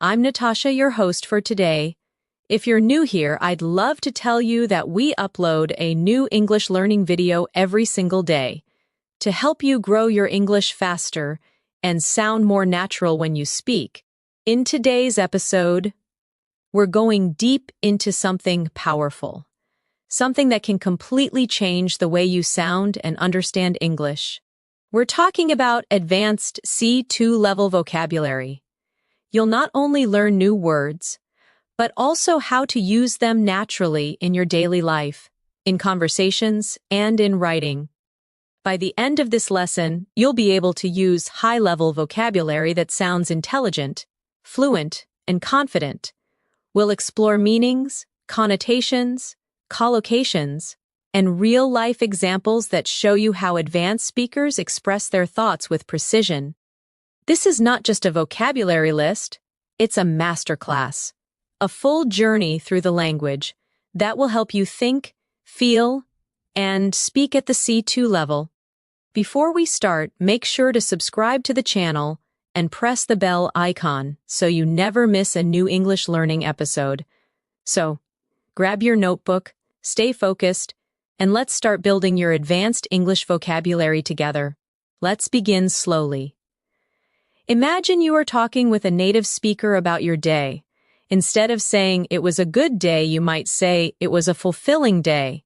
I'm Natasha, your host for today. If you're new here, I'd love to tell you that we upload a new English learning video every single day to help you grow your English faster and sound more natural when you speak. In today's episode, we're going deep into something powerful, something that can completely change the way you sound and understand English. We're talking about advanced C2 level vocabulary. You'll not only learn new words, but also how to use them naturally in your daily life, in conversations, and in writing. By the end of this lesson, you'll be able to use high-level vocabulary that sounds intelligent, fluent, and confident. We'll explore meanings, connotations, collocations, and real-life examples that show you how advanced speakers express their thoughts with precision. This is not just a vocabulary list, it's a masterclass, a full journey through the language that will help you think, feel, and speak at the C2 level. Before we start, make sure to subscribe to the channel and press the bell icon so you never miss a new English learning episode. So, grab your notebook, stay focused, and let's start building your advanced English vocabulary together. Let's begin slowly. Imagine you are talking with a native speaker about your day. Instead of saying it was a good day, you might say it was a fulfilling day.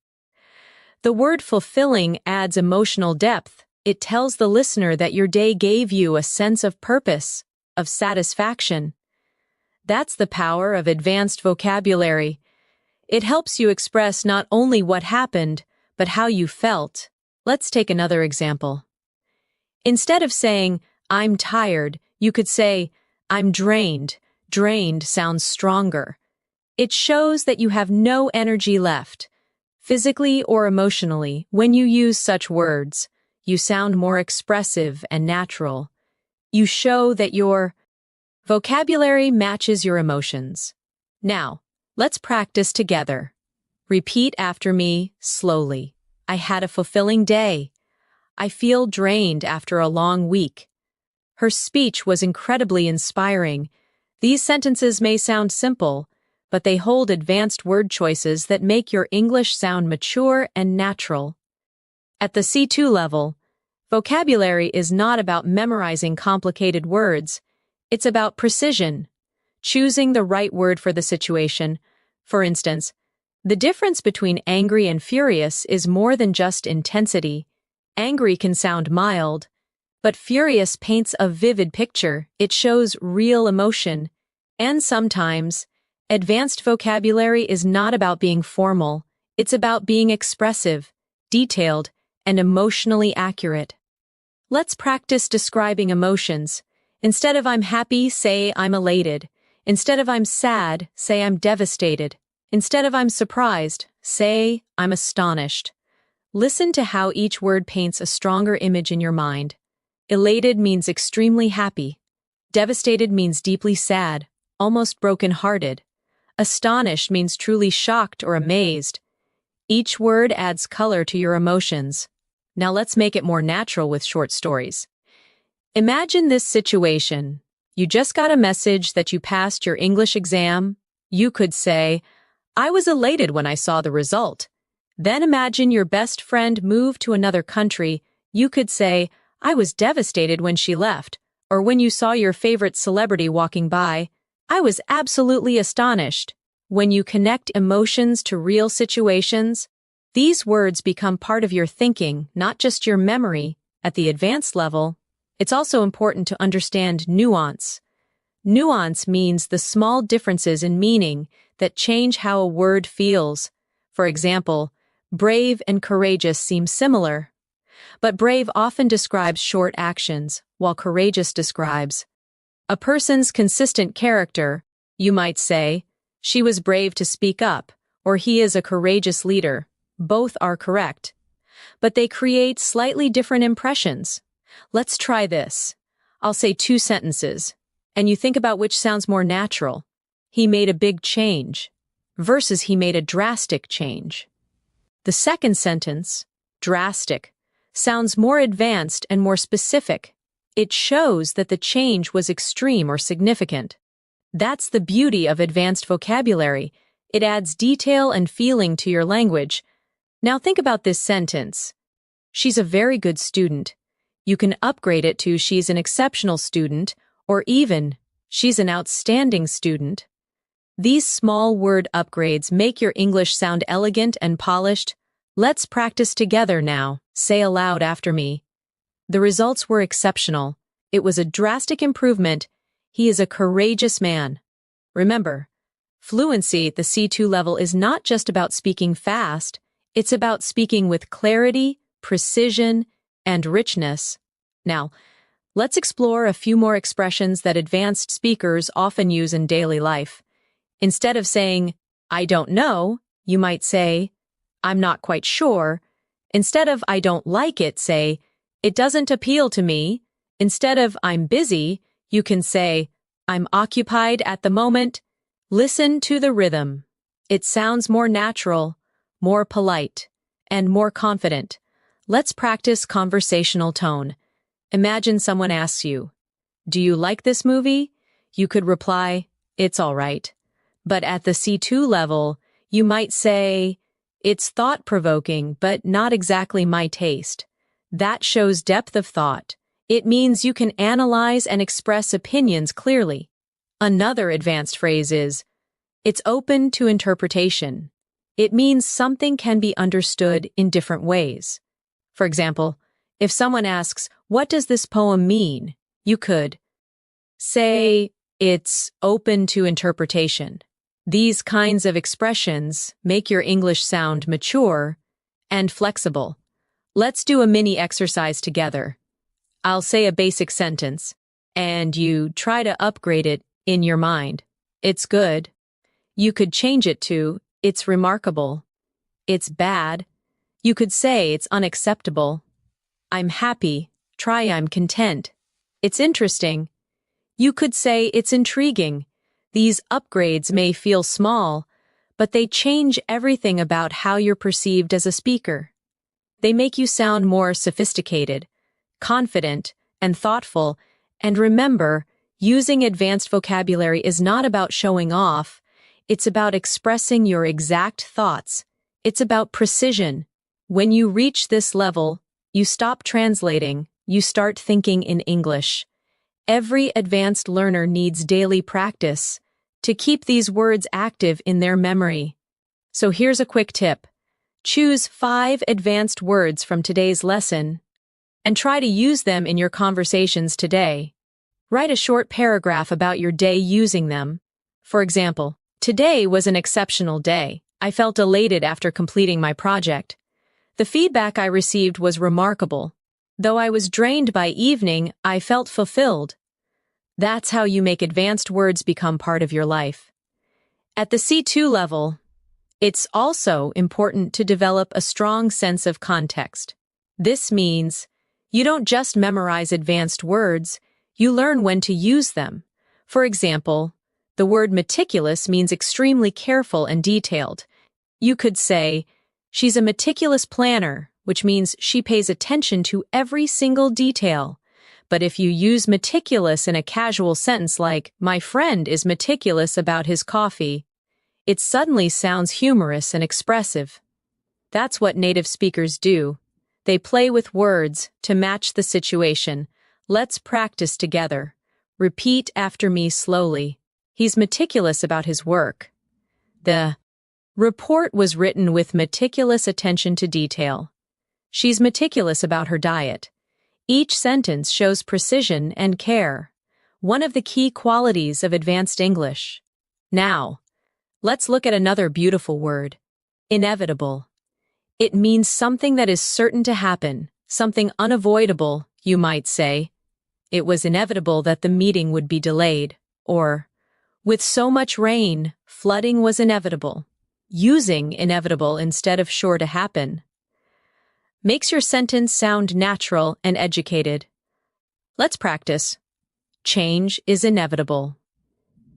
The word fulfilling adds emotional depth. It tells the listener that your day gave you a sense of purpose, of satisfaction. That's the power of advanced vocabulary. It helps you express not only what happened, but how you felt. Let's take another example. Instead of saying, I'm tired, you could say, I'm drained. Drained sounds stronger. It shows that you have no energy left. Physically or emotionally, when you use such words, you sound more expressive and natural. You show that your vocabulary matches your emotions. Now, let's practice together. Repeat after me slowly. I had a fulfilling day. I feel drained after a long week. Her speech was incredibly inspiring. These sentences may sound simple, but they hold advanced word choices that make your English sound mature and natural. At the C2 level, vocabulary is not about memorizing complicated words. It's about precision, choosing the right word for the situation. For instance, the difference between angry and furious is more than just intensity. Angry can sound mild, but furious paints a vivid picture. It shows real emotion. And sometimes, advanced vocabulary is not about being formal. It's about being expressive, detailed, and emotionally accurate. Let's practice describing emotions. Instead of I'm happy, say I'm elated. Instead of I'm sad, say I'm devastated. Instead of I'm surprised, say I'm astonished. Listen to how each word paints a stronger image in your mind. Elated means extremely happy. Devastated means deeply sad, almost broken-hearted. Astonished means truly shocked or amazed. Each word adds color to your emotions. Now let's make it more natural with short stories. Imagine this situation. You just got a message that you passed your English exam. You could say, I was elated when I saw the result. Then imagine your best friend moved to another country. You could say, I was devastated when she left. Or when you saw your favorite celebrity walking by, I was absolutely astonished. When you connect emotions to real situations, these words become part of your thinking, not just your memory. At the advanced level, it's also important to understand nuance. Nuance means the small differences in meaning that change how a word feels. For example, brave and courageous seem similar, but brave often describes short actions, while courageous describes a person's consistent character. You might say, she was brave to speak up, or he is a courageous leader. Both are correct, but they create slightly different impressions. Let's try this. I'll say two sentences, and you think about which sounds more natural. He made a big change, versus he made a drastic change. The second sentence, drastic, sounds more advanced and more specific. It shows that the change was extreme or significant. That's the beauty of advanced vocabulary. It adds detail and feeling to your language. Now think about this sentence. She's a very good student. You can upgrade it to she's an exceptional student, or even she's an outstanding student. These small word upgrades make your English sound elegant and polished. Let's practice together now. Say aloud after me. The results were exceptional. It was a drastic improvement. He is a courageous man. Remember, fluency at the C2 level is not just about speaking fast, it's about speaking with clarity, precision, and richness. Now, let's explore a few more expressions that advanced speakers often use in daily life. Instead of saying, I don't know, you might say, I'm not quite sure. Instead of I don't like it, say, it doesn't appeal to me. Instead of I'm busy, you can say, I'm occupied at the moment. Listen to the rhythm. It sounds more natural, more polite, and more confident. Let's practice conversational tone. Imagine someone asks you, do you like this movie? You could reply, it's all right. But at the C2 level, you might say, it's thought-provoking, but not exactly my taste. That shows depth of thought. It means you can analyze and express opinions clearly. Another advanced phrase is, it's open to interpretation. It means something can be understood in different ways. For example, if someone asks, what does this poem mean? You could say, it's open to interpretation. These kinds of expressions make your English sound mature and flexible. Let's do a mini exercise together. I'll say a basic sentence, and you try to upgrade it in your mind. It's good. You could change it to, it's remarkable. It's bad. You could say it's unacceptable. I'm happy. Try I'm content. It's interesting. You could say it's intriguing. These upgrades may feel small, but they change everything about how you're perceived as a speaker. They make you sound more sophisticated, confident, and thoughtful. And remember, using advanced vocabulary is not about showing off. It's about expressing your exact thoughts. It's about precision. When you reach this level, you stop translating, you start thinking in English. Every advanced learner needs daily practice to keep these words active in their memory. So here's a quick tip. Choose 5 advanced words from today's lesson and try to use them in your conversations today. Write a short paragraph about your day using them. For example, today was an exceptional day. I felt elated after completing my project. The feedback I received was remarkable. Though I was drained by evening, I felt fulfilled. That's how you make advanced words become part of your life. At the C2 level, it's also important to develop a strong sense of context. This means you don't just memorize advanced words, you learn when to use them. For example, the word meticulous means extremely careful and detailed. You could say, she's a meticulous planner, which means she pays attention to every single detail. But if you use meticulous in a casual sentence like, my friend is meticulous about his coffee, it suddenly sounds humorous and expressive. That's what native speakers do. They play with words to match the situation. Let's practice together. Repeat after me slowly. He's meticulous about his work. The report was written with meticulous attention to detail. She's meticulous about her diet. Each sentence shows precision and care, one of the key qualities of advanced English. Now, let's look at another beautiful word, inevitable. It means something that is certain to happen, something unavoidable, you might say. It was inevitable that the meeting would be delayed, or, with so much rain, flooding was inevitable. Using inevitable instead of sure to happen makes your sentence sound natural and educated. Let's practice. Change is inevitable.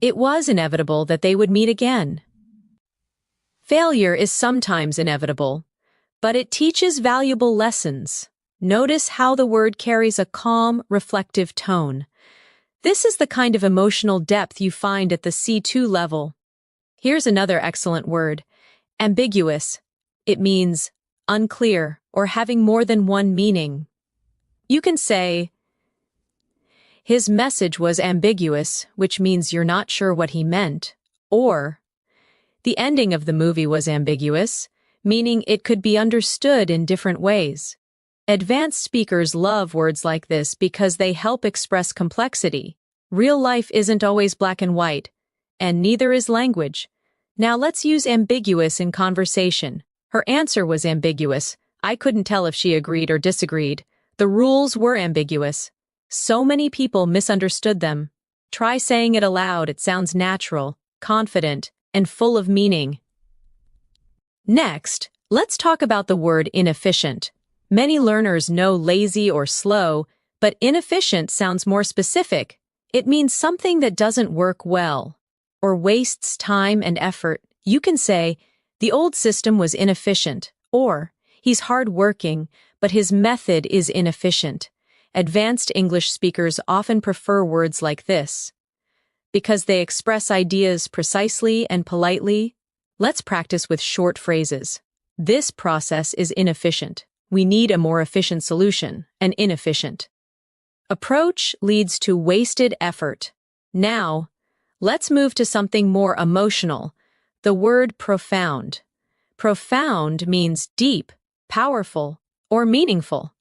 It was inevitable that they would meet again. Failure is sometimes inevitable, but it teaches valuable lessons. Notice how the word carries a calm, reflective tone. This is the kind of emotional depth you find at the C2 level. Here's another excellent word: ambiguous. It means unclear or having more than one meaning. You can say, his message was ambiguous, which means you're not sure what he meant. Or, the ending of the movie was ambiguous, meaning it could be understood in different ways. Advanced speakers love words like this because they help express complexity. Real life isn't always black and white, and neither is language. Now let's use ambiguous in conversation. Her answer was ambiguous. I couldn't tell if she agreed or disagreed. The rules were ambiguous. So many people misunderstood them. Try saying it aloud. It sounds natural, confident, and full of meaning. Next, let's talk about the word inefficient. Many learners know lazy or slow, but inefficient sounds more specific. It means something that doesn't work well or wastes time and effort. You can say, the old system was inefficient, or he's hardworking, but his method is inefficient. Advanced English speakers often prefer words like this because they express ideas precisely and politely. Let's practice with short phrases. This process is inefficient. We need a more efficient solution, an inefficient. Approach leads to wasted effort. Now, let's move to something more emotional. The word profound. Profound means deep, powerful, or meaningful.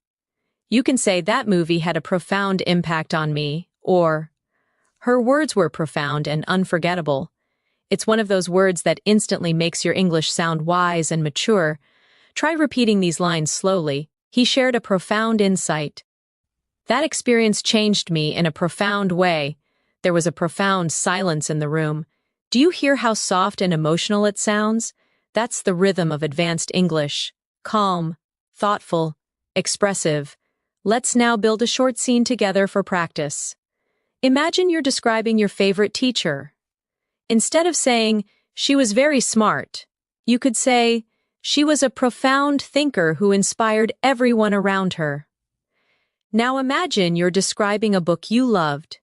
You can say that movie had a profound impact on me, or her words were profound and unforgettable. It's one of those words that instantly makes your English sound wise and mature. Try repeating these lines slowly. He shared a profound insight. That experience changed me in a profound way. There was a profound silence in the room. Do you hear how soft and emotional it sounds? That's the rhythm of advanced English. Calm, thoughtful, expressive. Let's now build a short scene together for practice. Imagine you're describing your favorite teacher. Instead of saying, she was very smart, you could say, she was a profound thinker who inspired everyone around her. Now imagine you're describing a book you loved.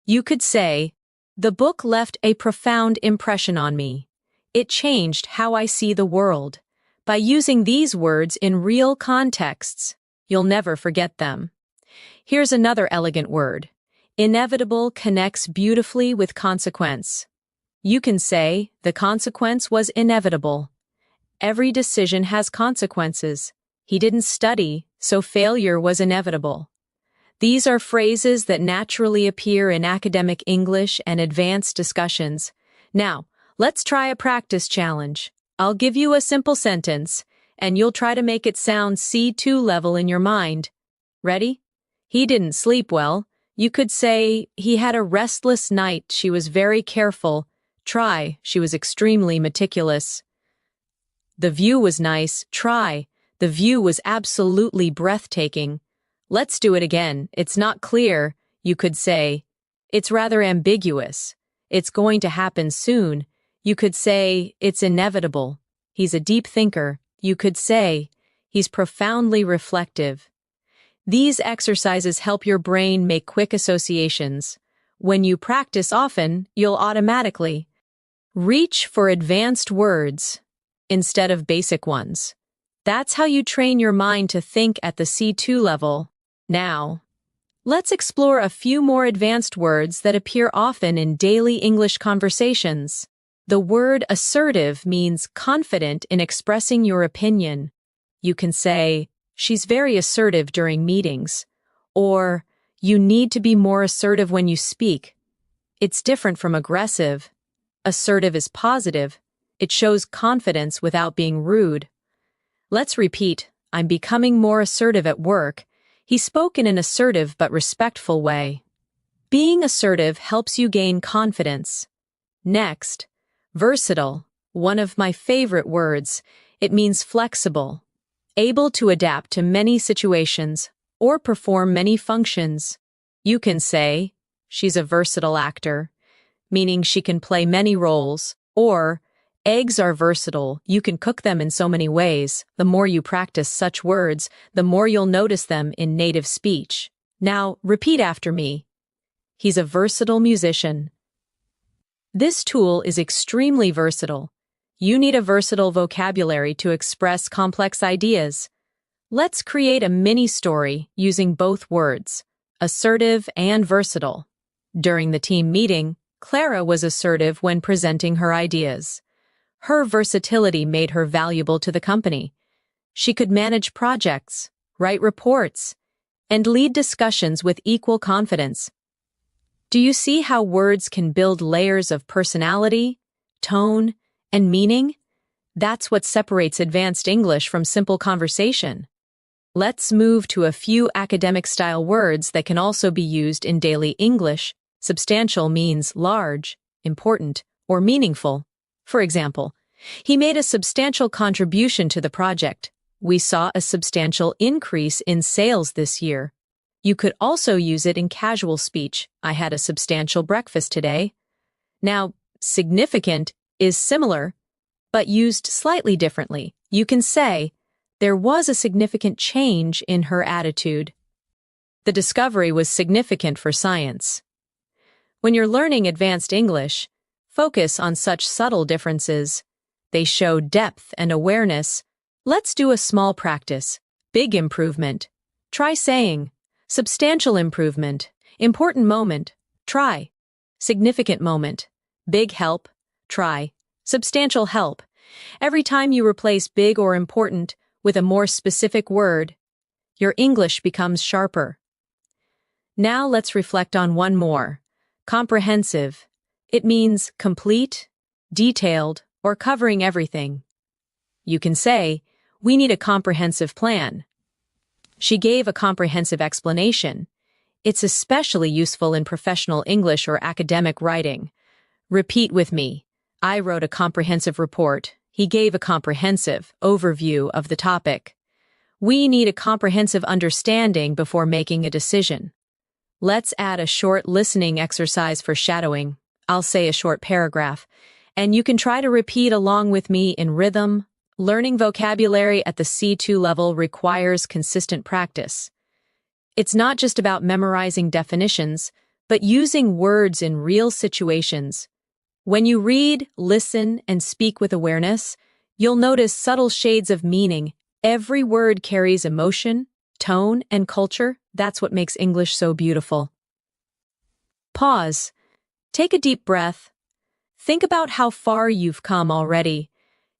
You could say, the book left a profound impression on me. It changed how I see the world. By using these words in real contexts, you'll never forget them. Here's another elegant word. Inevitable connects beautifully with consequence. You can say, the consequence was inevitable. Every decision has consequences. He didn't study, so failure was inevitable. These are phrases that naturally appear in academic English and advanced discussions. Now, let's try a practice challenge. I'll give you a simple sentence, and you'll try to make it sound C2 level in your mind. Ready? He didn't sleep well. You could say, he had a restless night. She was very careful. Try, she was extremely meticulous. The view was nice. Try, the view was absolutely breathtaking. Let's do it again. It's not clear. You could say, it's rather ambiguous. It's going to happen soon. You could say, it's inevitable. He's a deep thinker. You could say, he's profoundly reflective. These exercises help your brain make quick associations. When you practice often, you'll automatically reach for advanced words instead of basic ones. That's how you train your mind to think at the C2 level. Now, let's explore a few more advanced words that appear often in daily English conversations. The word assertive means confident in expressing your opinion. You can say, she's very assertive during meetings, or you need to be more assertive when you speak. It's different from aggressive. Assertive is positive. It shows confidence without being rude. Let's repeat, I'm becoming more assertive at work. He spoke in an assertive but respectful way. Being assertive helps you gain confidence. Next, versatile, one of my favorite words. It means flexible, able to adapt to many situations or perform many functions. You can say, she's a versatile actor, meaning she can play many roles, or eggs are versatile. You can cook them in so many ways. The more you practice such words, the more you'll notice them in native speech. Now, repeat after me. He's a versatile musician. This tool is extremely versatile. You need a versatile vocabulary to express complex ideas. Let's create a mini story using both words, assertive and versatile. During the team meeting, Clara was assertive when presenting her ideas. Her versatility made her valuable to the company. She could manage projects, write reports, and lead discussions with equal confidence. Do you see how words can build layers of personality, tone, and meaning? That's what separates advanced English from simple conversation. Let's move to a few academic-style words that can also be used in daily English. Substantial means large, important, or meaningful. For example, he made a substantial contribution to the project. We saw a substantial increase in sales this year. You could also use it in casual speech. I had a substantial breakfast today. Now, significant is similar, but used slightly differently. You can say, there was a significant change in her attitude. The discovery was significant for science. When you're learning advanced English, focus on such subtle differences. They show depth and awareness. Let's do a small practice. Big improvement. Try saying, substantial improvement. Important moment. Try. Significant moment. Big help. Try. Substantial help. Every time you replace big or important with a more specific word, your English becomes sharper. Now let's reflect on one more. Comprehensive. It means complete, detailed, or covering everything. You can say, we need a comprehensive plan. She gave a comprehensive explanation. It's especially useful in professional English or academic writing. Repeat with me. I wrote a comprehensive report. He gave a comprehensive overview of the topic. We need a comprehensive understanding before making a decision. Let's add a short listening exercise for shadowing. I'll say a short paragraph, and you can try to repeat along with me in rhythm. Learning vocabulary at the C2 level requires consistent practice. It's not just about memorizing definitions, but using words in real situations. When you read, listen, and speak with awareness, you'll notice subtle shades of meaning. Every word carries emotion, tone, and culture. That's what makes English so beautiful. Pause. Take a deep breath. Think about how far you've come already.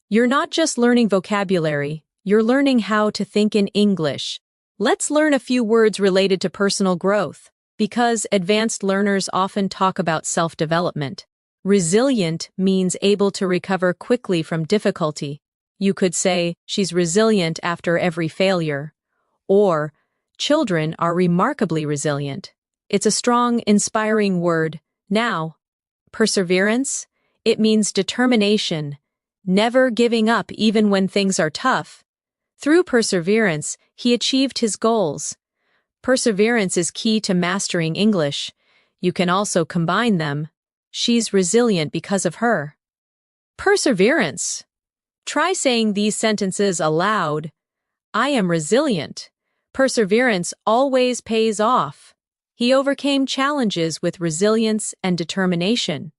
You're not just learning vocabulary, you're learning how to think in English. Let's learn a few words related to personal growth, because advanced learners often talk about self-development. Resilient means able to recover quickly from difficulty. You could say, she's resilient after every failure. Or, children are remarkably resilient. It's a strong, inspiring word. Now, perseverance, it means determination, never giving up even when things are tough. Through perseverance, he achieved his goals. Perseverance is key to mastering English. You can also combine them. She's resilient because of her. Perseverance. Try saying these sentences aloud. I am resilient. Perseverance always pays off. He overcame challenges with resilience and determination.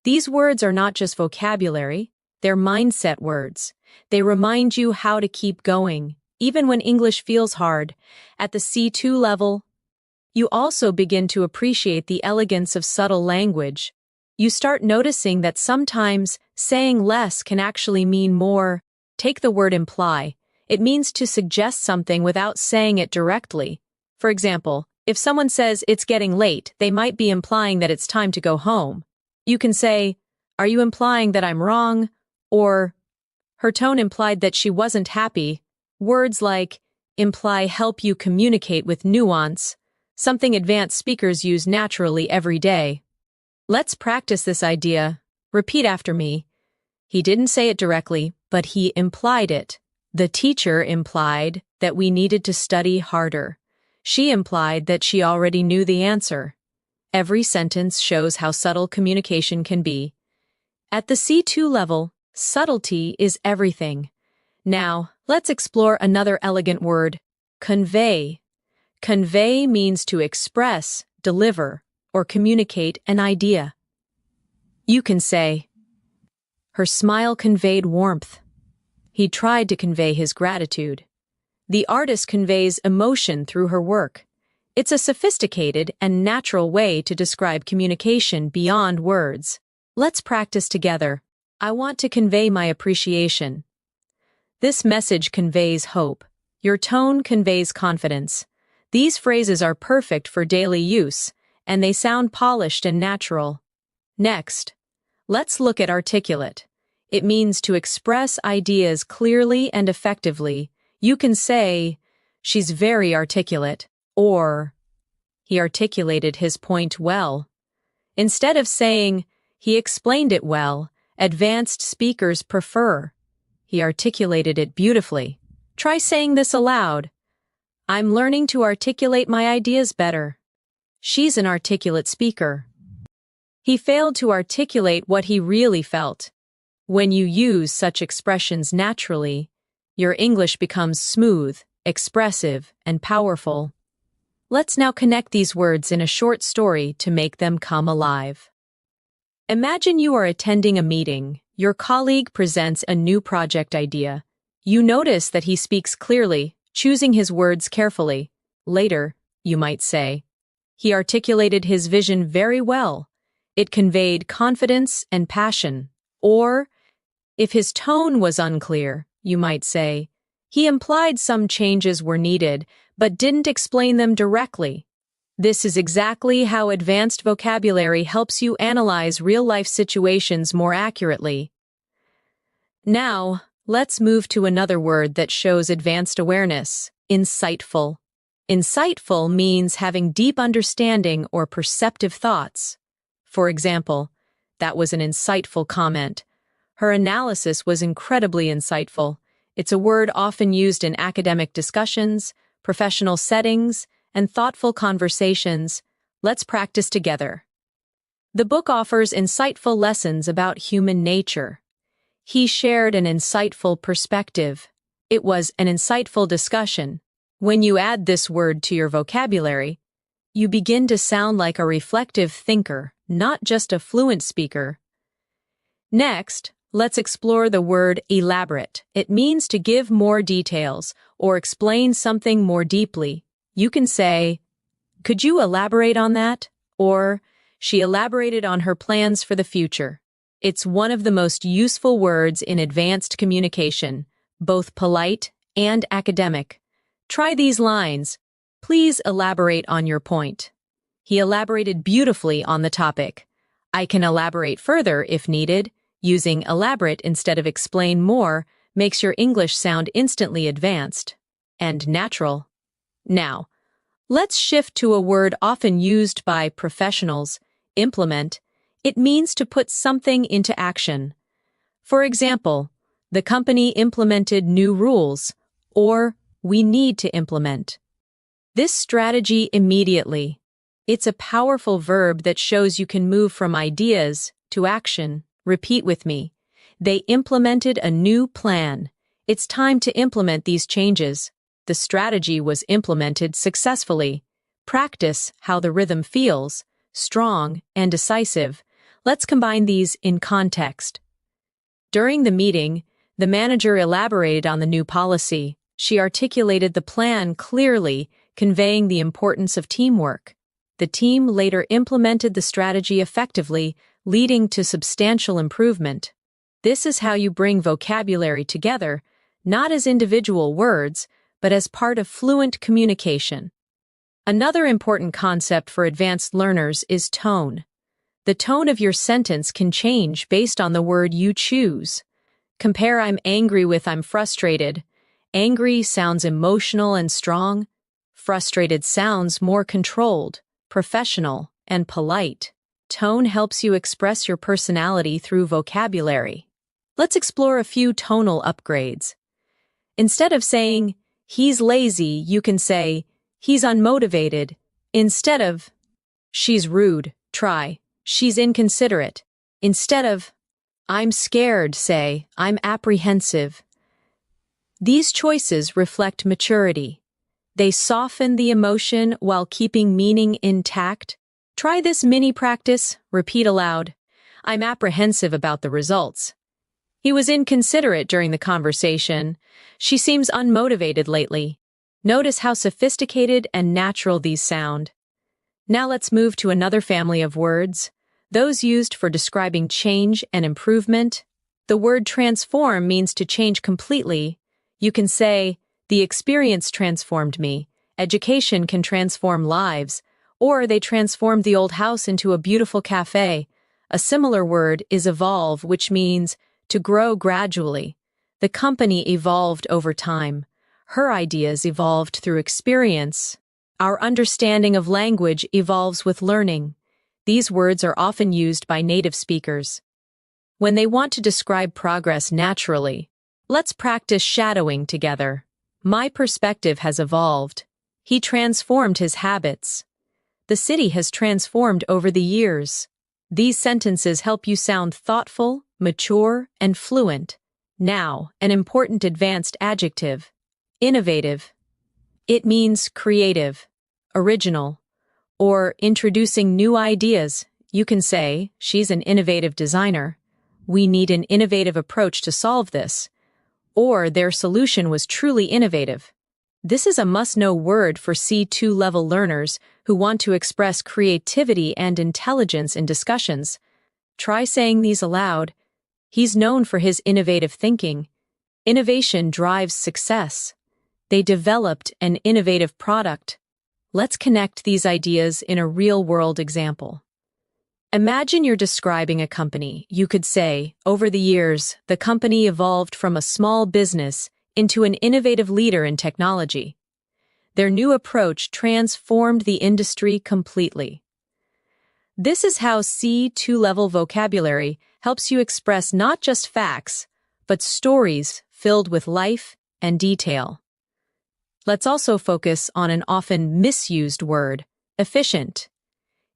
These words are not just vocabulary, they're mindset words. They remind you how to keep going, even when English feels hard. At the C2 level, you also begin to appreciate the elegance of subtle language. You start noticing that sometimes saying less can actually mean more. Take the word imply. It means to suggest something without saying it directly. For example, if someone says it's getting late, they might be implying that it's time to go home. You can say, are you implying that I'm wrong? Or, her tone implied that she wasn't happy. Words like imply help you communicate with nuance, something advanced speakers use naturally every day. Let's practice this idea. Repeat after me. He didn't say it directly, but he implied it. The teacher implied that we needed to study harder. She implied that she already knew the answer. Every sentence shows how subtle communication can be. At the C2 level, subtlety is everything. Now, let's explore another elegant word, convey. Convey means to express, deliver, or communicate an idea. You can say, her smile conveyed warmth. He tried to convey his gratitude. The artist conveys emotion through her work. It's a sophisticated and natural way to describe communication beyond words. Let's practice together. I want to convey my appreciation. This message conveys hope. Your tone conveys confidence. These phrases are perfect for daily use, and they sound polished and natural. Next, let's look at articulate. It means to express ideas clearly and effectively. You can say, she's very articulate, or he articulated his point well. Instead of saying, he explained it well, advanced speakers prefer, he articulated it beautifully. Try saying this aloud. I'm learning to articulate my ideas better. She's an articulate speaker. He failed to articulate what he really felt. When you use such expressions naturally, your English becomes smooth, expressive, and powerful. Let's now connect these words in a short story to make them come alive. Imagine you are attending a meeting. Your colleague presents a new project idea. You notice that he speaks clearly, choosing his words carefully. Later, you might say, he articulated his vision very well. It conveyed confidence and passion. Or, if his tone was unclear, you might say, he implied some changes were needed, but didn't explain them directly. This is exactly how advanced vocabulary helps you analyze real-life situations more accurately. Now, let's move to another word that shows advanced awareness: insightful. Insightful means having deep understanding or perceptive thoughts. For example, that was an insightful comment. Her analysis was incredibly insightful. It's a word often used in academic discussions, professional settings, and thoughtful conversations. Let's practice together. The book offers insightful lessons about human nature. He shared an insightful perspective. It was an insightful discussion. When you add this word to your vocabulary, you begin to sound like a reflective thinker, not just a fluent speaker. Next, let's explore the word elaborate. It means to give more details or explain something more deeply. You can say, could you elaborate on that? Or, she elaborated on her plans for the future. It's one of the most useful words in advanced communication, both polite and academic. Try these lines. Please elaborate on your point. He elaborated beautifully on the topic. I can elaborate further if needed. Using elaborate instead of explain more makes your English sound instantly advanced and natural. Now, let's shift to a word often used by professionals: implement. It means to put something into action. For example, the company implemented new rules, or we need to implement this strategy immediately. It's a powerful verb that shows you can move from ideas to action. Repeat with me. They implemented a new plan. It's time to implement these changes. The strategy was implemented successfully. Practice how the rhythm feels, strong and decisive. Let's combine these in context. During the meeting, the manager elaborated on the new policy. She articulated the plan clearly, conveying the importance of teamwork. The team later implemented the strategy effectively, leading to substantial improvement. This is how you bring vocabulary together, not as individual words, but as part of fluent communication. Another important concept for advanced learners is tone. The tone of your sentence can change based on the word you choose. Compare I'm angry with I'm frustrated. Angry sounds emotional and strong. Frustrated sounds more controlled, professional, and polite. Tone helps you express your personality through vocabulary. Let's explore a few tonal upgrades. Instead of saying, he's lazy, you can say, he's unmotivated. Instead of, she's rude, try, she's inconsiderate. Instead of, I'm scared, say, I'm apprehensive. These choices reflect maturity. They soften the emotion while keeping meaning intact. Try this mini practice, repeat aloud. I'm apprehensive about the results. He was inconsiderate during the conversation. She seems unmotivated lately. Notice how sophisticated and natural these sound. Now let's move to another family of words, those used for describing change and improvement. The word transform means to change completely. You can say, the experience transformed me. Education can transform lives. Or they transformed the old house into a beautiful cafe. A similar word is evolve, which means to grow gradually. The company evolved over time. Her ideas evolved through experience. Our understanding of language evolves with learning. These words are often used by native speakers when they want to describe progress naturally. Let's practice shadowing together. My perspective has evolved. He transformed his habits. The city has transformed over the years. These sentences help you sound thoughtful, mature, and fluent. Now, an important advanced adjective. Innovative. It means creative, original, or introducing new ideas. You can say, she's an innovative designer. We need an innovative approach to solve this. Or their solution was truly innovative. This is a must-know word for C2 level learners who want to express creativity and intelligence in discussions. Try saying these aloud. He's known for his innovative thinking. Innovation drives success. They developed an innovative product. Let's connect these ideas in a real-world example. Imagine you're describing a company. You could say, over the years, the company evolved from a small business into an innovative leader in technology. Their new approach transformed the industry completely. This is how C2 level vocabulary helps you express not just facts, but stories filled with life and detail. Let's also focus on an often misused word, efficient.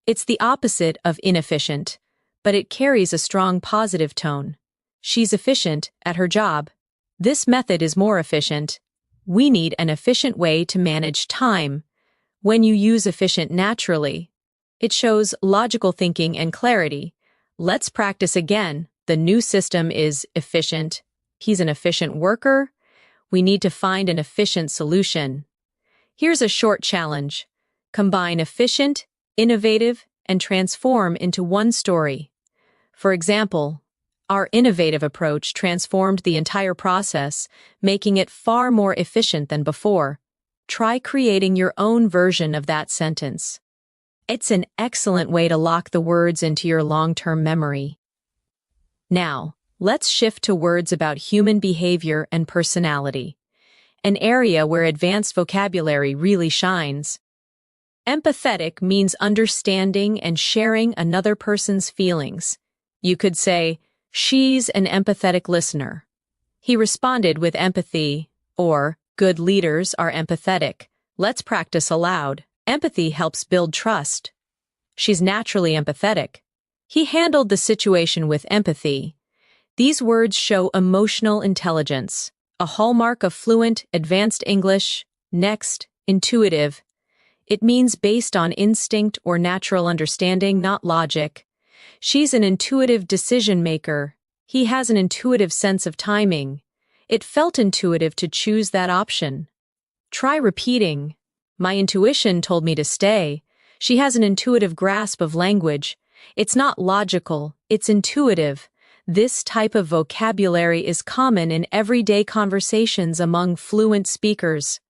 It's the opposite of inefficient, but it carries a strong positive tone. She's efficient at her job. This method is more efficient. We need an efficient way to manage time. When you use efficient naturally, it shows logical thinking and clarity. Let's practice again. The new system is efficient. He's an efficient worker. We need to find an efficient solution. Here's a short challenge. Combine efficient, innovative, and transform into one story. For example, our innovative approach transformed the entire process, making it far more efficient than before. Try creating your own version of that sentence. It's an excellent way to lock the words into your long-term memory. Now, let's shift to words about human behavior and personality, an area where advanced vocabulary really shines. Empathetic means understanding and sharing another person's feelings. You could say, she's an empathetic listener. He responded with empathy, or good leaders are empathetic. Let's practice aloud. Empathy helps build trust. She's naturally empathetic. He handled the situation with empathy. These words show emotional intelligence, a hallmark of fluent, advanced English. Next, intuitive. It means based on instinct or natural understanding, not logic. She's an intuitive decision maker. He has an intuitive sense of timing. It felt intuitive to choose that option. Try repeating. My intuition told me to stay. She has an intuitive grasp of language. It's not logical, it's intuitive. This type of vocabulary is common in everyday conversations among fluent speakers.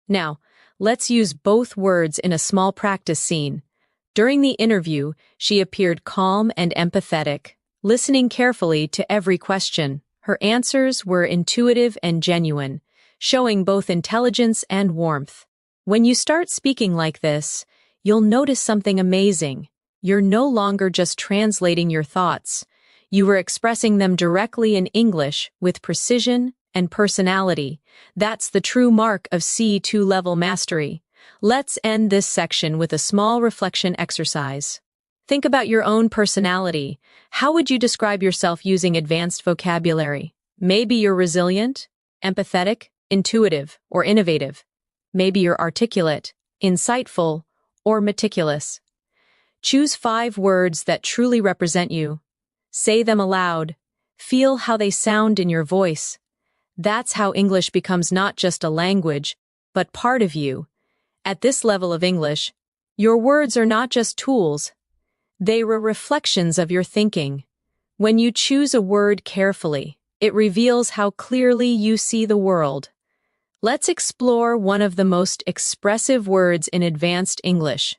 Now, let's use both words in a small practice scene. During the interview, she appeared calm and empathetic, listening carefully to every question. Her answers were intuitive and genuine, showing both intelligence and warmth. When you start speaking like this, you'll notice something amazing. You're no longer just translating your thoughts. You were expressing them directly in English with precision and personality. That's the true mark of C2 level mastery. Let's end this section with a small reflection exercise. Think about your own personality. How would you describe yourself using advanced vocabulary? Maybe you're resilient, empathetic, intuitive, or innovative. Maybe you're articulate, insightful, or meticulous. Choose 5 words that truly represent you. Say them aloud. Feel how they sound in your voice. That's how English becomes not just a language, but part of you. At this level of English, your words are not just tools. They are reflections of your thinking. When you choose a word carefully, it reveals how clearly you see the world. Let's explore one of the most expressive words in advanced English.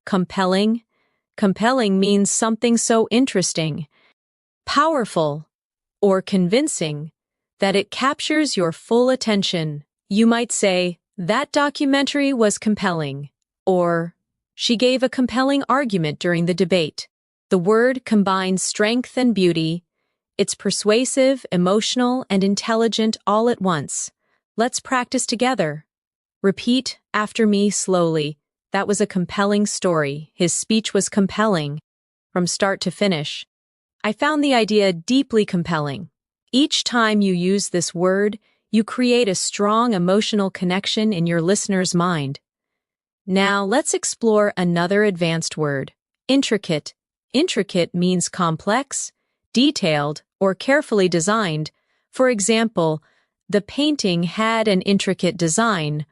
Compelling. Compelling means something so interesting, powerful, or convincing that it captures your full attention. You might say, "That documentary was compelling," or "She gave a compelling argument during the debate." The word combines strength and beauty. It's persuasive, emotional, and intelligent all at once. Let's practice together. Repeat after me slowly. That was a compelling story. His speech was compelling, from start to finish. I found the idea deeply compelling. Each time you use this word, you create a strong emotional connection in your listener's mind. Now, let's explore another advanced word, intricate. Intricate means complex, detailed, or carefully designed. For example, the painting had an intricate design,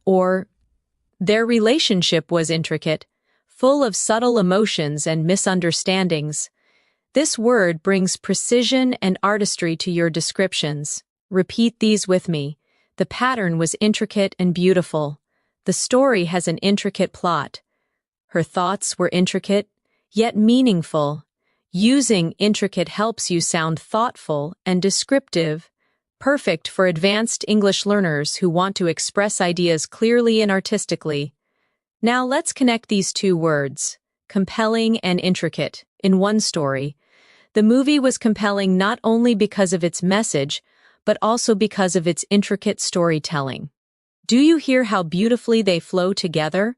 or their relationship was intricate, full of subtle emotions and misunderstandings. This word brings precision and artistry to your descriptions. Repeat these with me. The pattern was intricate and beautiful. The story has an intricate plot. Her thoughts were intricate, yet meaningful. Using intricate helps you sound thoughtful and descriptive, perfect for advanced English learners who want to express ideas clearly and artistically. Now let's connect these 2 words, compelling and intricate, in one story. The movie was compelling not only because of its message, but also because of its intricate storytelling. Do you hear how beautifully they flow together?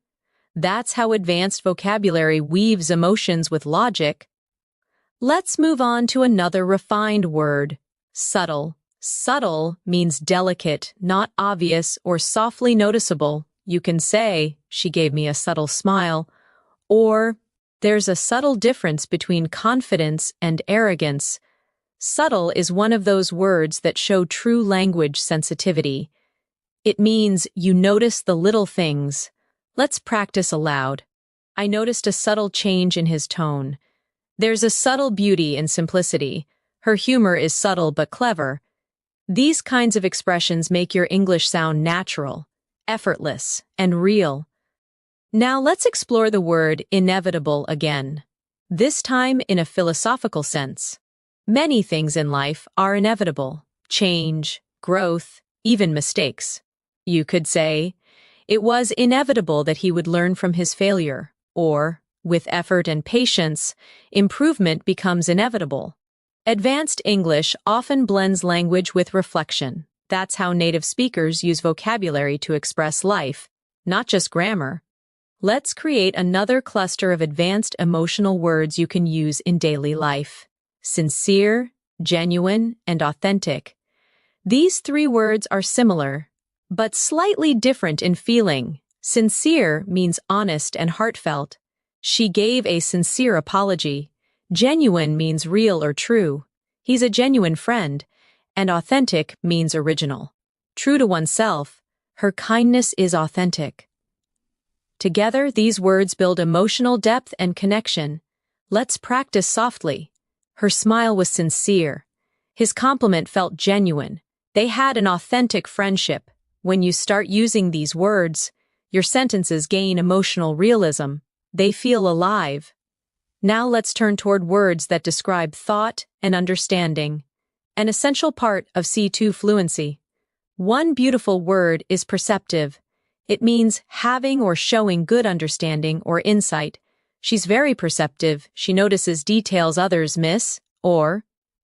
That's how advanced vocabulary weaves emotions with logic. Let's move on to another refined word, subtle. Subtle means delicate, not obvious, or softly noticeable. You can say, "She gave me a subtle smile," or "There's a subtle difference between confidence and arrogance." Subtle is one of those words that show true language sensitivity. It means you notice the little things. Let's practice aloud. I noticed a subtle change in his tone. There's a subtle beauty in simplicity. Her humor is subtle but clever. These kinds of expressions make your English sound natural, effortless, and real. Now let's explore the word inevitable again, this time in a philosophical sense. Many things in life are inevitable: change, growth, even mistakes. You could say, "It was inevitable that he would learn from his failure," or, "With effort and patience, improvement becomes inevitable." Advanced English often blends language with reflection. That's how native speakers use vocabulary to express life, not just grammar. Let's create another cluster of advanced emotional words you can use in daily life. Sincere, genuine, and authentic. These 3 words are similar, but slightly different in feeling. Sincere means honest and heartfelt. She gave a sincere apology. Genuine means real or true. He's a genuine friend. And authentic means original. True to oneself. Her kindness is authentic. Together, these words build emotional depth and connection. Let's practice softly. Her smile was sincere. His compliment felt genuine. They had an authentic friendship. When you start using these words, your sentences gain emotional realism. They feel alive. Now let's turn toward words that describe thought and understanding, an essential part of C2 fluency. One beautiful word is perceptive. It means having or showing good understanding or insight. She's very perceptive. She notices details others miss. Or,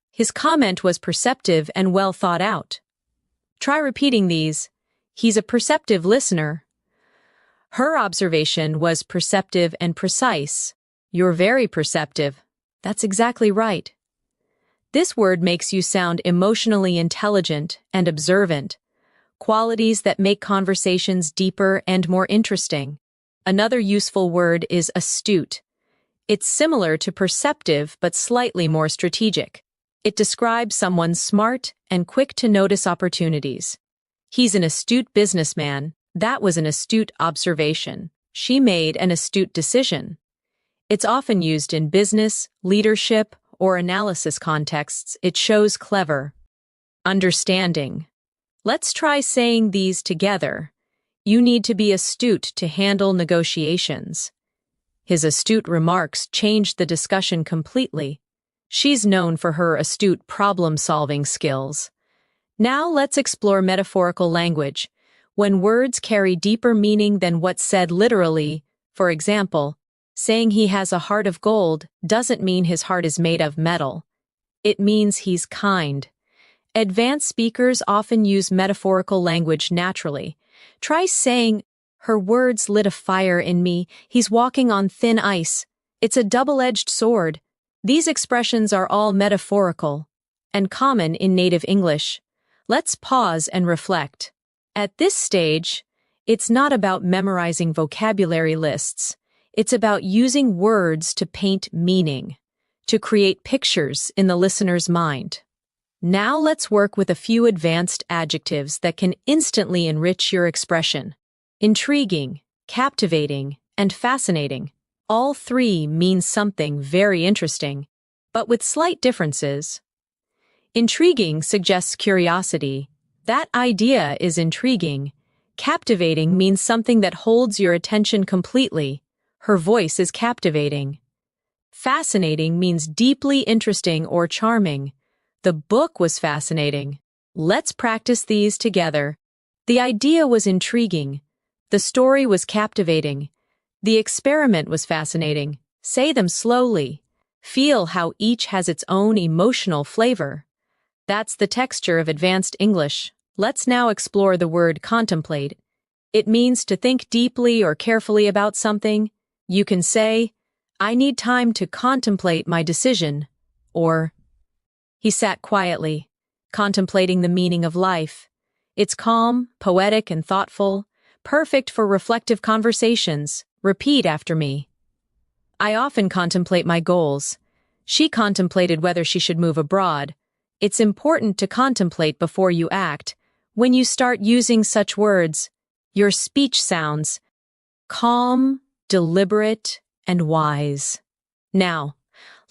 his comment was perceptive and well thought out. Try repeating these. He's a perceptive listener. Her observation was perceptive and precise. You're very perceptive. That's exactly right. This word makes you sound emotionally intelligent and observant, qualities that make conversations deeper and more interesting. Another useful word is astute. It's similar to perceptive but slightly more strategic. It describes someone smart and quick to notice opportunities. He's an astute businessman. That was an astute observation. She made an astute decision. It's often used in business, leadership, or analysis contexts. It shows clever. Understanding. Let's try saying these together. You need to be astute to handle negotiations. His astute remarks changed the discussion completely. She's known for her astute problem-solving skills. Now let's explore metaphorical language. When words carry deeper meaning than what's said literally, for example, saying he has a heart of gold doesn't mean his heart is made of metal. It means he's kind. Advanced speakers often use metaphorical language naturally. Try saying, "Her words lit a fire in me. He's walking on thin ice. It's a double-edged sword." These expressions are all metaphorical and common in native English. Let's pause and reflect. At this stage, it's not about memorizing vocabulary lists. It's about using words to paint meaning, to create pictures in the listener's mind. Now let's work with a few advanced adjectives that can instantly enrich your expression. Intriguing, captivating, and fascinating. All three mean something very interesting, but with slight differences. Intriguing suggests curiosity. That idea is intriguing. Captivating means something that holds your attention completely. Her voice is captivating. Fascinating means deeply interesting or charming. The book was fascinating. Let's practice these together. The idea was intriguing. The story was captivating. The experiment was fascinating. Say them slowly. Feel how each has its own emotional flavor. That's the texture of advanced English. Let's now explore the word contemplate. It means to think deeply or carefully about something. You can say, "I need time to contemplate my decision," or "He sat quietly, contemplating the meaning of life." It's calm, poetic, and thoughtful, perfect for reflective conversations. Repeat after me. I often contemplate my goals. She contemplated whether she should move abroad. It's important to contemplate before you act. When you start using such words, your speech sounds calm, deliberate, and wise. Now,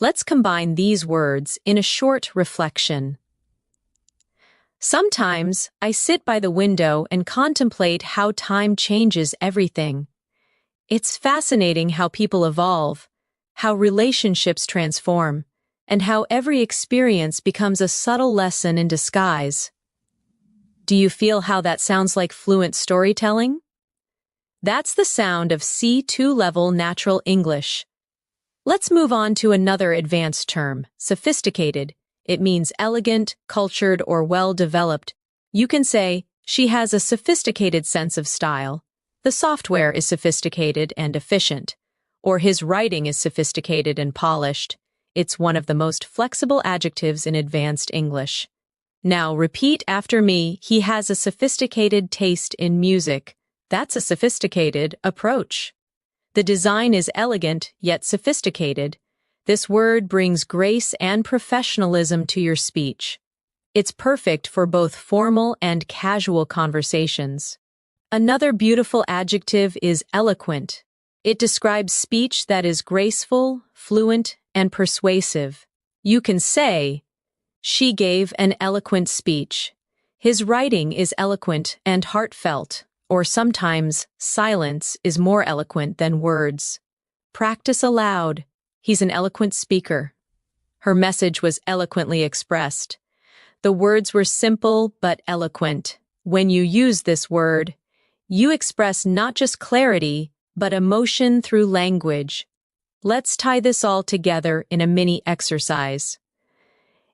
let's combine these words in a short reflection. Sometimes I sit by the window and contemplate how time changes everything. It's fascinating how people evolve, how relationships transform, and how every experience becomes a subtle lesson in disguise. Do you feel how that sounds like fluent storytelling? That's the sound of C2 level natural English. Let's move on to another advanced term, sophisticated. It means elegant, cultured, or well-developed. You can say, "She has a sophisticated sense of style." The software is sophisticated and efficient. Or his writing is sophisticated and polished. It's one of the most flexible adjectives in advanced English. Now repeat after me. He has a sophisticated taste in music. That's a sophisticated approach. The design is elegant yet sophisticated. This word brings grace and professionalism to your speech. It's perfect for both formal and casual conversations. Another beautiful adjective is eloquent. It describes speech that is graceful, fluent, and persuasive. You can say, "She gave an eloquent speech." His writing is eloquent and heartfelt, or sometimes silence is more eloquent than words. Practice aloud. He's an eloquent speaker. Her message was eloquently expressed. The words were simple but eloquent. When you use this word, you express not just clarity, but emotion through language. Let's tie this all together in a mini exercise.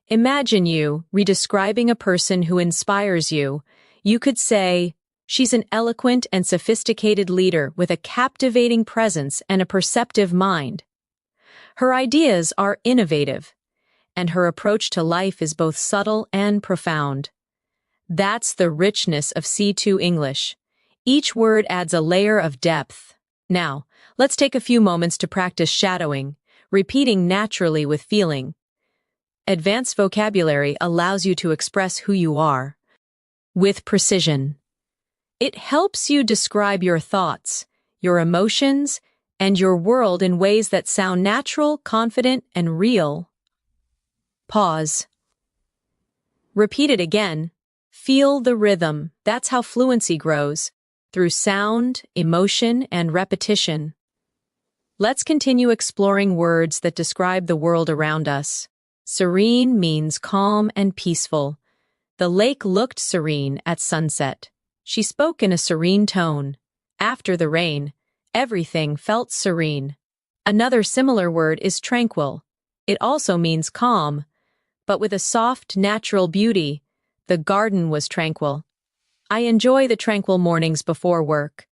Imagine you redescribing a person who inspires you. You could say, "She's an eloquent and sophisticated leader with a captivating presence and a perceptive mind. Her ideas are innovative, and her approach to life is both subtle and profound." That's the richness of C2 English. Each word adds a layer of depth. Now, let's take a few moments to practice shadowing. repeating naturally with feeling. Advanced vocabulary allows you to express who you are with precision. It helps you describe your thoughts, your emotions, and your world in ways that sound natural, confident, and real. Pause. Repeat it again. Feel the rhythm. That's how fluency grows, through sound, emotion, and repetition. Let's continue exploring words that describe the world around us. Serene means calm and peaceful. The lake looked serene at sunset. She spoke in a serene tone. After the rain, everything felt serene. Another similar word is tranquil. It also means calm, but with a soft, natural beauty. The garden was tranquil. I enjoy the tranquil mornings before work.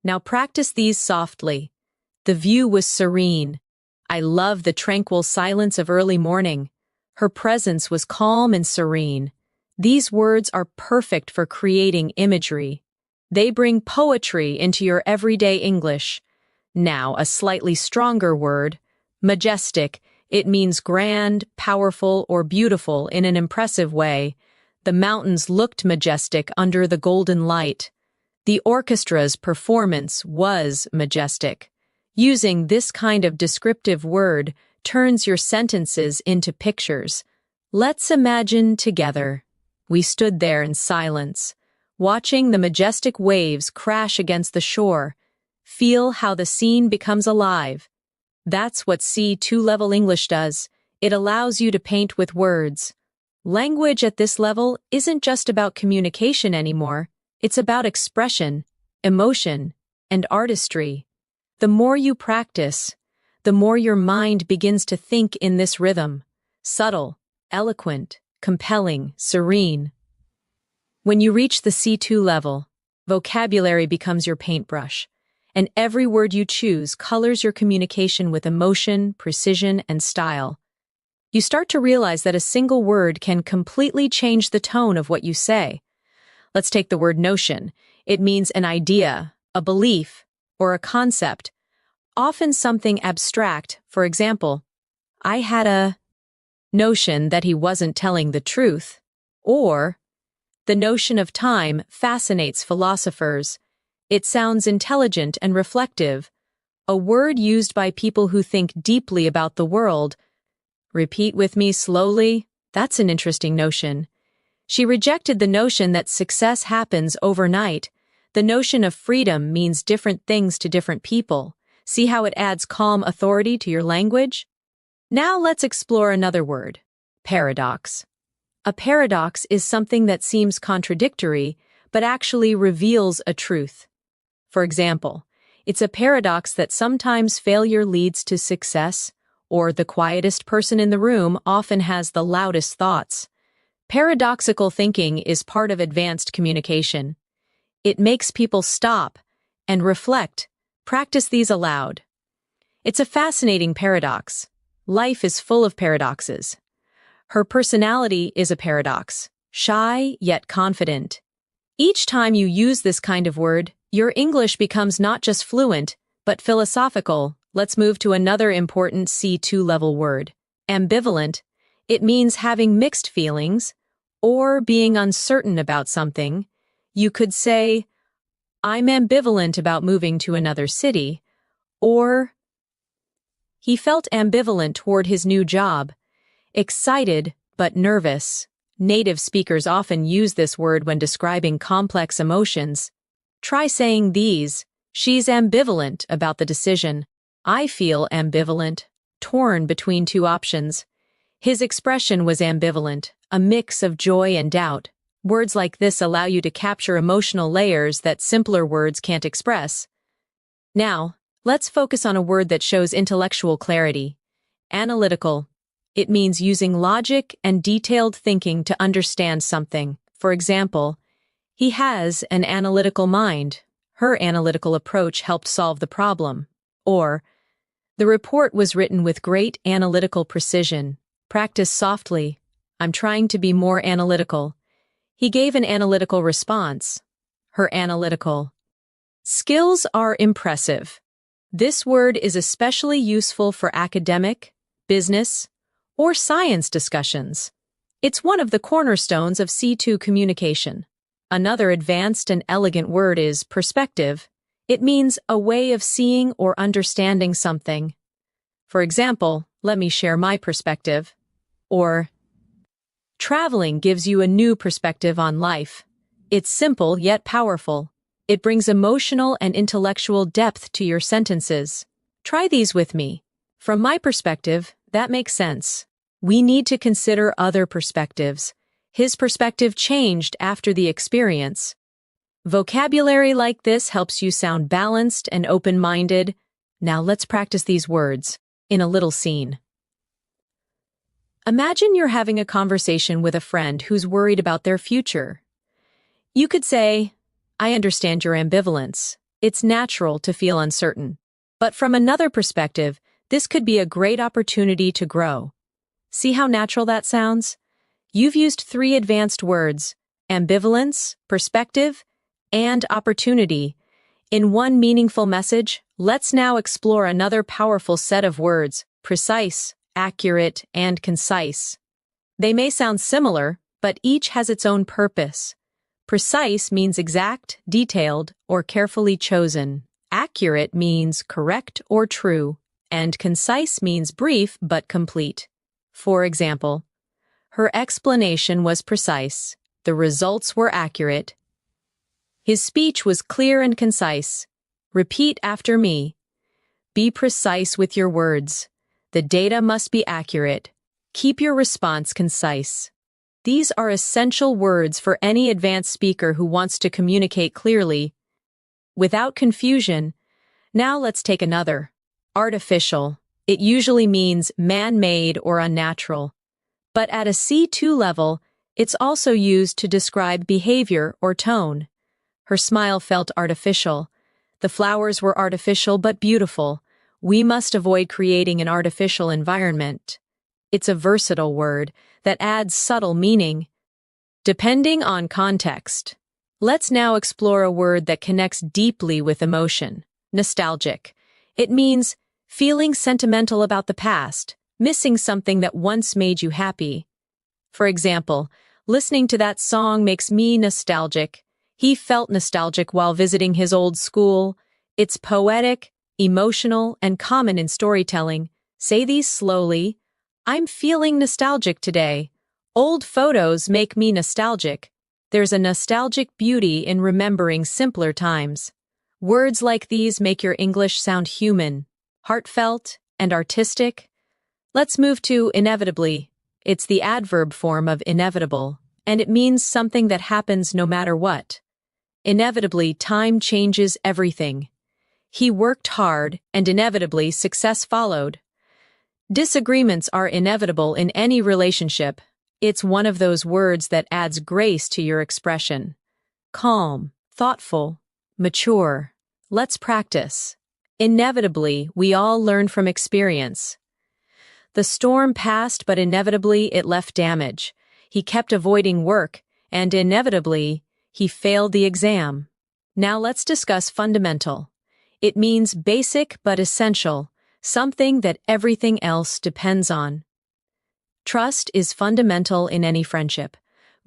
Now practice these softly. The view was serene. I love the tranquil silence of early morning. Her presence was calm and serene. These words are perfect for creating imagery. They bring poetry into your everyday English. Now, a slightly stronger word, majestic. It means grand, powerful, or beautiful in an impressive way. The mountains looked majestic under the golden light. The orchestra's performance was majestic. Using this kind of descriptive word turns your sentences into pictures. Let's imagine together. We stood there in silence, watching the majestic waves crash against the shore. Feel how the scene becomes alive. That's what C2 level English does. It allows you to paint with words. Language at this level isn't just about communication anymore. It's about expression, emotion, and artistry. The more you practice, the more your mind begins to think in this rhythm. Subtle, eloquent, compelling, serene. When you reach the C2 level, vocabulary becomes your paintbrush, and every word you choose colors your communication with emotion, precision, and style. You start to realize that a single word can completely change the tone of what you say. Let's take the word notion. It means an idea, a belief, or a concept, often something abstract. For example, I had a notion that he wasn't telling the truth, or the notion of time fascinates philosophers. It sounds intelligent and reflective, a word used by people who think deeply about the world. Repeat with me slowly. That's an interesting notion. She rejected the notion that success happens overnight. The notion of freedom means different things to different people. See how it adds calm authority to your language? Now let's explore another word, paradox. A paradox is something that seems contradictory, but actually reveals a truth. For example, it's a paradox that sometimes failure leads to success, or the quietest person in the room often has the loudest thoughts. Paradoxical thinking is part of advanced communication. It makes people stop and reflect. Practice these aloud. It's a fascinating paradox. Life is full of paradoxes. Her personality is a paradox, shy yet confident. Each time you use this kind of word, your English becomes not just fluent, but philosophical. Let's move to another important C2 level word, ambivalent. It means having mixed feelings or being uncertain about something. You could say, I'm ambivalent about moving to another city, or he felt ambivalent toward his new job, excited but nervous. Native speakers often use this word when describing complex emotions. Try saying these. She's ambivalent about the decision. I feel ambivalent, torn between two options. His expression was ambivalent, a mix of joy and doubt. Words like this allow you to capture emotional layers that simpler words can't express. Now, let's focus on a word that shows intellectual clarity. Analytical. It means using logic and detailed thinking to understand something. For example, he has an analytical mind. Her analytical approach helped solve the problem. Or, the report was written with great analytical precision. Practice softly. I'm trying to be more analytical. He gave an analytical response. Her analytical skills are impressive. This word is especially useful for academic, business, or science discussions. It's one of the cornerstones of C2 communication. Another advanced and elegant word is perspective. It means a way of seeing or understanding something. For example, let me share my perspective. Or, traveling gives you a new perspective on life. It's simple yet powerful. It brings emotional and intellectual depth to your sentences. Try these with me. From my perspective, that makes sense. We need to consider other perspectives. His perspective changed after the experience. Vocabulary like this helps you sound balanced and open-minded. Now let's practice these words in a little scene. Imagine you're having a conversation with a friend who's worried about their future. You could say, "I understand your ambivalence. It's natural to feel uncertain. But from another perspective, this could be a great opportunity to grow." See how natural that sounds? You've used 3 advanced words, ambivalence, perspective, and opportunity. In one meaningful message, let's now explore another powerful set of words, precise, accurate, and concise. They may sound similar, but each has its own purpose. Precise means exact, detailed, or carefully chosen. Accurate means correct or true, and concise means brief but complete. For example, her explanation was precise. The results were accurate. His speech was clear and concise. Repeat after me. Be precise with your words. The data must be accurate. Keep your response concise. These are essential words for any advanced speaker who wants to communicate clearly, without confusion. Now let's take another. Artificial. It usually means man-made or unnatural. But at a C2 level, it's also used to describe behavior or tone. Her smile felt artificial. The flowers were artificial but beautiful. We must avoid creating an artificial environment. It's a versatile word that adds subtle meaning, depending on context. Let's now explore a word that connects deeply with emotion. Nostalgic. It means feeling sentimental about the past, missing something that once made you happy. For example, listening to that song makes me nostalgic. He felt nostalgic while visiting his old school. It's poetic, emotional, and common in storytelling. Say these slowly. I'm feeling nostalgic today. Old photos make me nostalgic. There's a nostalgic beauty in remembering simpler times. Words like these make your English sound human, heartfelt, and artistic. Let's move to inevitably. It's the adverb form of inevitable, and it means something that happens no matter what. Inevitably, time changes everything. He worked hard, and inevitably, success followed. Disagreements are inevitable in any relationship. It's one of those words that adds grace to your expression. Calm, thoughtful, mature. Let's practice. Inevitably, we all learn from experience. The storm passed, but inevitably it left damage. He kept avoiding work, and inevitably, he failed the exam. Now let's discuss fundamental. It means basic but essential, something that everything else depends on. Trust is fundamental in any friendship.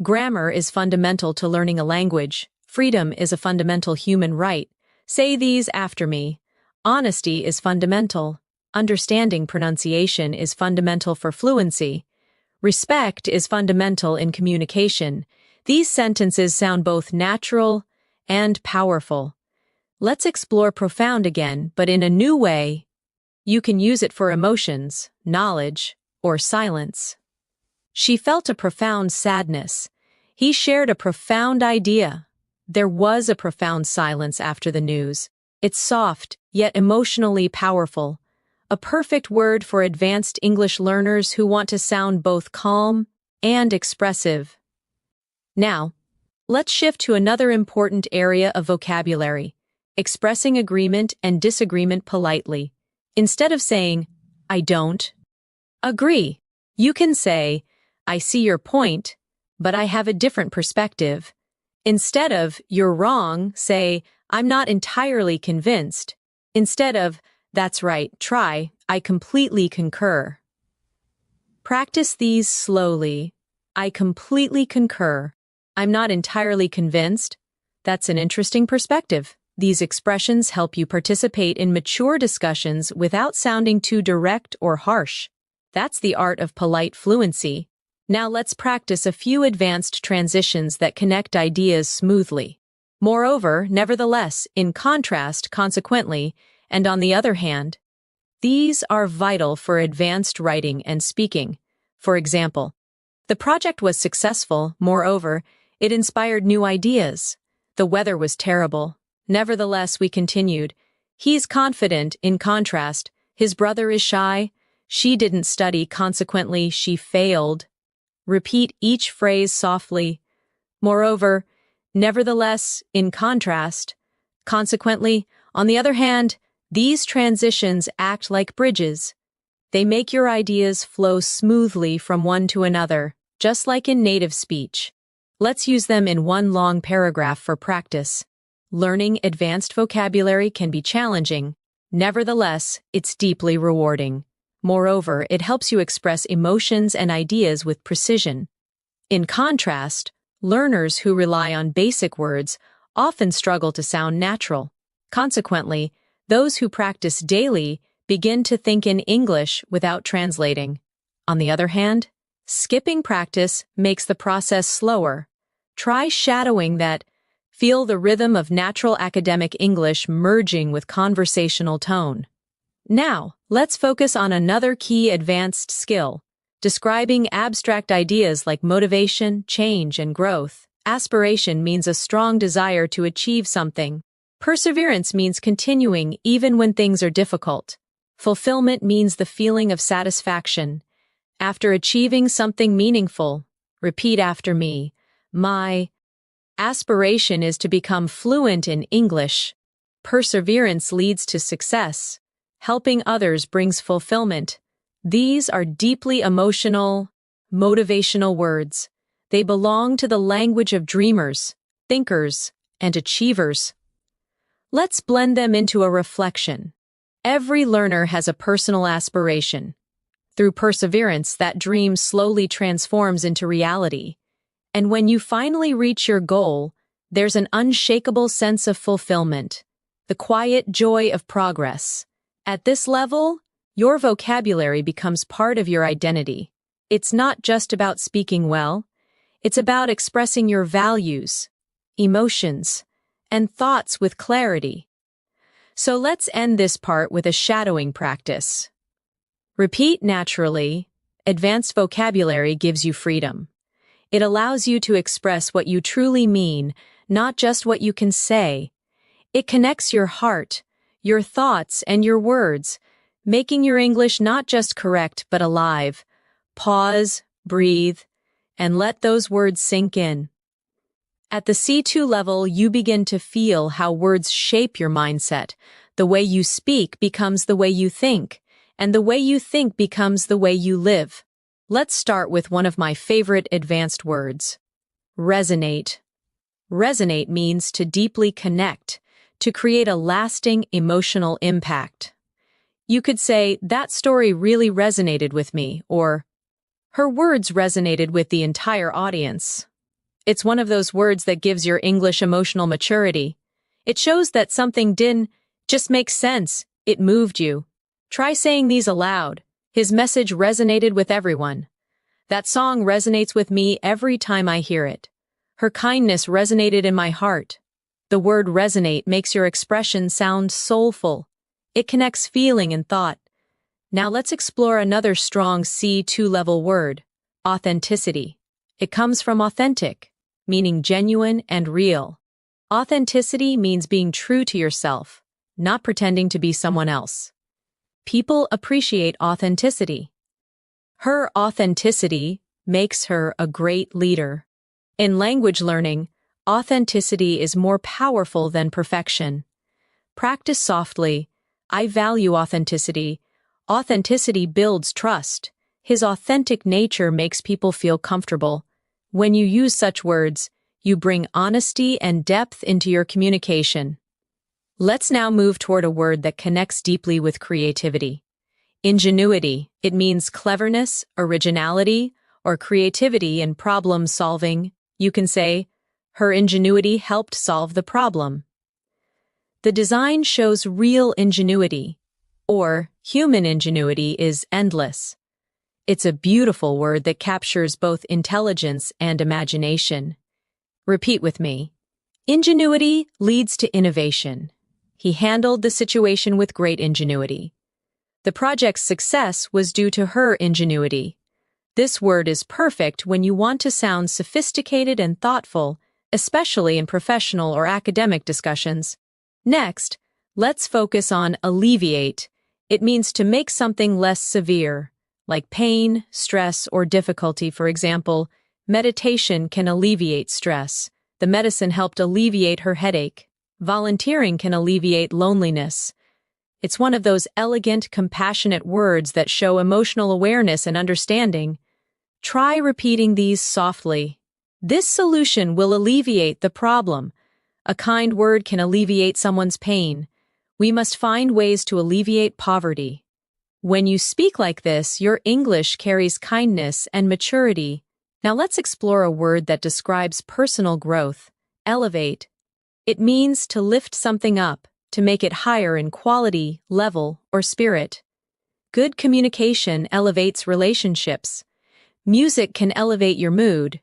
Grammar is fundamental to learning a language. Freedom is a fundamental human right. Say these after me. Honesty is fundamental. Understanding pronunciation is fundamental for fluency. Respect is fundamental in communication. These sentences sound both natural and powerful. Let's explore profound again, but in a new way. You can use it for emotions, knowledge, or silence. She felt a profound sadness. He shared a profound idea. There was a profound silence after the news. It's soft, yet emotionally powerful. A perfect word for advanced English learners who want to sound both calm and expressive. Now, let's shift to another important area of vocabulary, expressing agreement and disagreement politely. Instead of saying, "I don't agree," you can say, "I see your point, but I have a different perspective." Instead of, "You're wrong," say, "I'm not entirely convinced." Instead of, "That's right, try," I completely concur. Practice these slowly. I completely concur. I'm not entirely convinced. That's an interesting perspective. These expressions help you participate in mature discussions without sounding too direct or harsh. That's the art of polite fluency. Now let's practice a few advanced transitions that connect ideas smoothly. Moreover, nevertheless, in contrast, consequently, and on the other hand, these are vital for advanced writing and speaking. For example, the project was successful. Moreover, it inspired new ideas. The weather was terrible. Nevertheless, we continued. He's confident. In contrast, his brother is shy. She didn't study. Consequently, she failed. Repeat each phrase softly. Moreover, nevertheless, in contrast. Consequently, on the other hand, these transitions act like bridges. They make your ideas flow smoothly from one to another, just like in native speech. Let's use them in one long paragraph for practice. Learning advanced vocabulary can be challenging. Nevertheless, it's deeply rewarding. Moreover, it helps you express emotions and ideas with precision. In contrast, learners who rely on basic words often struggle to sound natural. Consequently, those who practice daily begin to think in English without translating. On the other hand, skipping practice makes the process slower. Try shadowing that. Feel the rhythm of natural academic English merging with conversational tone. Now, let's focus on another key advanced skill, describing abstract ideas like motivation, change, and growth. Aspiration means a strong desire to achieve something. Perseverance means continuing even when things are difficult. Fulfillment means the feeling of satisfaction. After achieving something meaningful, repeat after me. My aspiration is to become fluent in English. Perseverance leads to success. Helping others brings fulfillment. These are deeply emotional, motivational words. They belong to the language of dreamers, thinkers, and achievers. Let's blend them into a reflection. Every learner has a personal aspiration. Through perseverance, that dream slowly transforms into reality. And when you finally reach your goal, there's an unshakable sense of fulfillment, the quiet joy of progress. At this level, your vocabulary becomes part of your identity. It's not just about speaking well, it's about expressing your values, emotions, and thoughts with clarity. So let's end this part with a shadowing practice. Repeat naturally. Advanced vocabulary gives you freedom. It allows you to express what you truly mean, not just what you can say. It connects your heart, your thoughts, and your words, making your English not just correct but alive. Pause, breathe, and let those words sink in. At the C2 level, you begin to feel how words shape your mindset. The way you speak becomes the way you think, and the way you think becomes the way you live. Let's start with one of my favorite advanced words. Resonate. Resonate means to deeply connect, to create a lasting emotional impact. You could say, "That story really resonated with me," or "Her words resonated with the entire audience." It's one of those words that gives your English emotional maturity. It shows that something didn't just make sense, it moved you. Try saying these aloud. His message resonated with everyone. That song resonates with me every time I hear it. Her kindness resonated in my heart. The word resonate makes your expression sound soulful. It connects feeling and thought. Now let's explore another strong C2 level word, authenticity. It comes from authentic, meaning genuine and real. Authenticity means being true to yourself, not pretending to be someone else. People appreciate authenticity. Her authenticity makes her a great leader. In language learning, authenticity is more powerful than perfection. Practice softly. I value authenticity. Authenticity builds trust. His authentic nature makes people feel comfortable. When you use such words, you bring honesty and depth into your communication. Let's now move toward a word that connects deeply with creativity. Ingenuity. It means cleverness, originality, or creativity in problem solving. You can say, her ingenuity helped solve the problem. The design shows real ingenuity, or human ingenuity is endless. It's a beautiful word that captures both intelligence and imagination. Repeat with me. Ingenuity leads to innovation. He handled the situation with great ingenuity. The project's success was due to her ingenuity. This word is perfect when you want to sound sophisticated and thoughtful, especially in professional or academic discussions. Next, let's focus on alleviate. It means to make something less severe, like pain, stress, or difficulty. For example, meditation can alleviate stress. The medicine helped alleviate her headache. Volunteering can alleviate loneliness. It's one of those elegant, compassionate words that show emotional awareness and understanding. Try repeating these softly. This solution will alleviate the problem. A kind word can alleviate someone's pain. We must find ways to alleviate poverty. When you speak like this, your English carries kindness and maturity. Now let's explore a word that describes personal growth. Elevate. It means to lift something up, to make it higher in quality, level, or spirit. Good communication elevates relationships. Music can elevate your mood.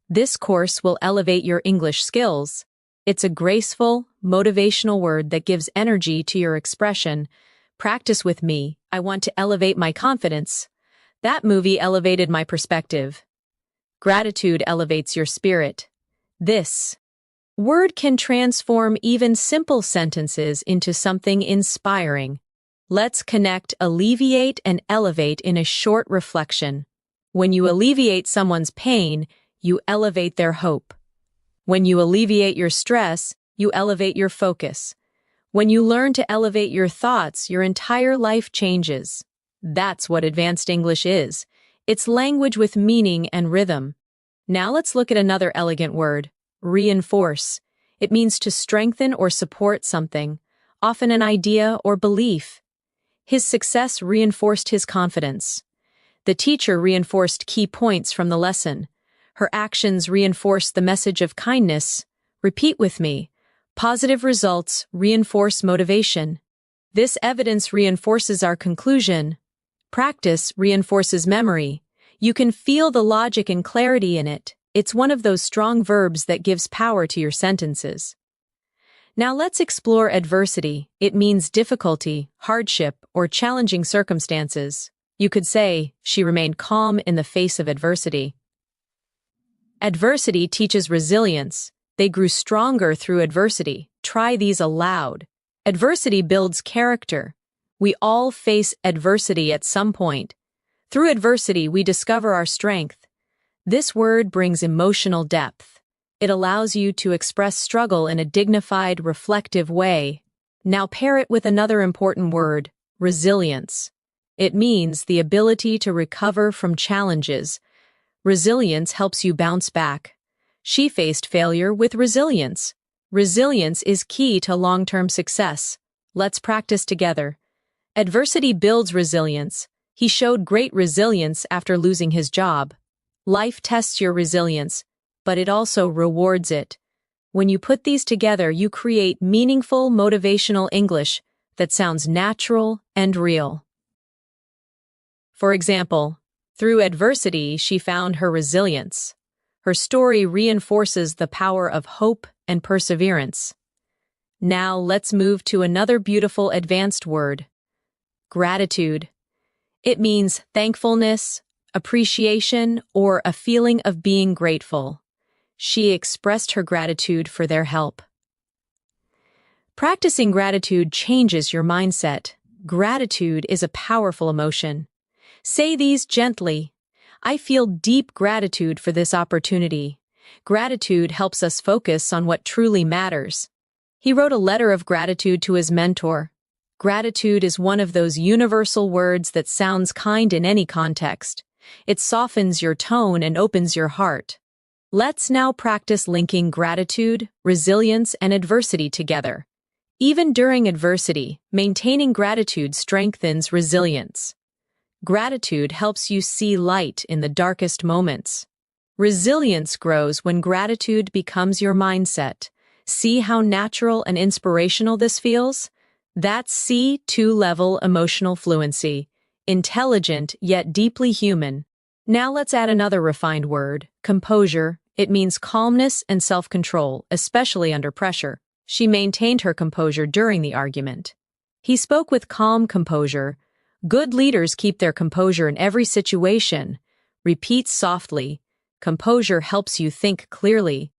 This course will elevate your English skills. It's a graceful, motivational word that gives energy to your expression. Practice with me. I want to elevate my confidence. That movie elevated my perspective. Gratitude elevates your spirit. This word can transform even simple sentences into something inspiring. Let's connect alleviate and elevate in a short reflection. When you alleviate someone's pain, you elevate their hope. When you alleviate your stress, you elevate your focus. When you learn to elevate your thoughts, your entire life changes. That's what advanced English is. It's language with meaning and rhythm. Now let's look at another elegant word. Reinforce. It means to strengthen or support something, often an idea or belief. His success reinforced his confidence. The teacher reinforced key points from the lesson. Her actions reinforced the message of kindness. Repeat with me. Positive results reinforce motivation. This evidence reinforces our conclusion. Practice reinforces memory. You can feel the logic and clarity in it. It's one of those strong verbs that gives power to your sentences. Now let's explore adversity. It means difficulty, hardship, or challenging circumstances. You could say, she remained calm in the face of adversity. Adversity teaches resilience. They grew stronger through adversity. Try these aloud. Adversity builds character. We all face adversity at some point. Through adversity, we discover our strength. This word brings emotional depth. It allows you to express struggle in a dignified, reflective way. Now pair it with another important word, resilience. It means the ability to recover from challenges. Resilience helps you bounce back. She faced failure with resilience. Resilience is key to long-term success. Let's practice together. Adversity builds resilience. He showed great resilience after losing his job. Life tests your resilience, but it also rewards it. When you put these together, you create meaningful, motivational English that sounds natural and real. For example, through adversity, she found her resilience. Her story reinforces the power of hope and perseverance. Now let's move to another beautiful advanced word, gratitude. It means thankfulness, appreciation, or a feeling of being grateful. She expressed her gratitude for their help. Practicing gratitude changes your mindset. Gratitude is a powerful emotion. Say these gently. I feel deep gratitude for this opportunity. Gratitude helps us focus on what truly matters. He wrote a letter of gratitude to his mentor. Gratitude is one of those universal words that sounds kind in any context. It softens your tone and opens your heart. Let's now practice linking gratitude, resilience, and adversity together. Even during adversity, maintaining gratitude strengthens resilience. Gratitude helps you see light in the darkest moments. Resilience grows when gratitude becomes your mindset. See how natural and inspirational this feels? That's C2 level emotional fluency. Intelligent yet deeply human. Now let's add another refined word, composure. It means calmness and self-control, especially under pressure. She maintained her composure during the argument. He spoke with calm composure. Good leaders keep their composure in every situation. Repeat softly. Composure helps you think clearly.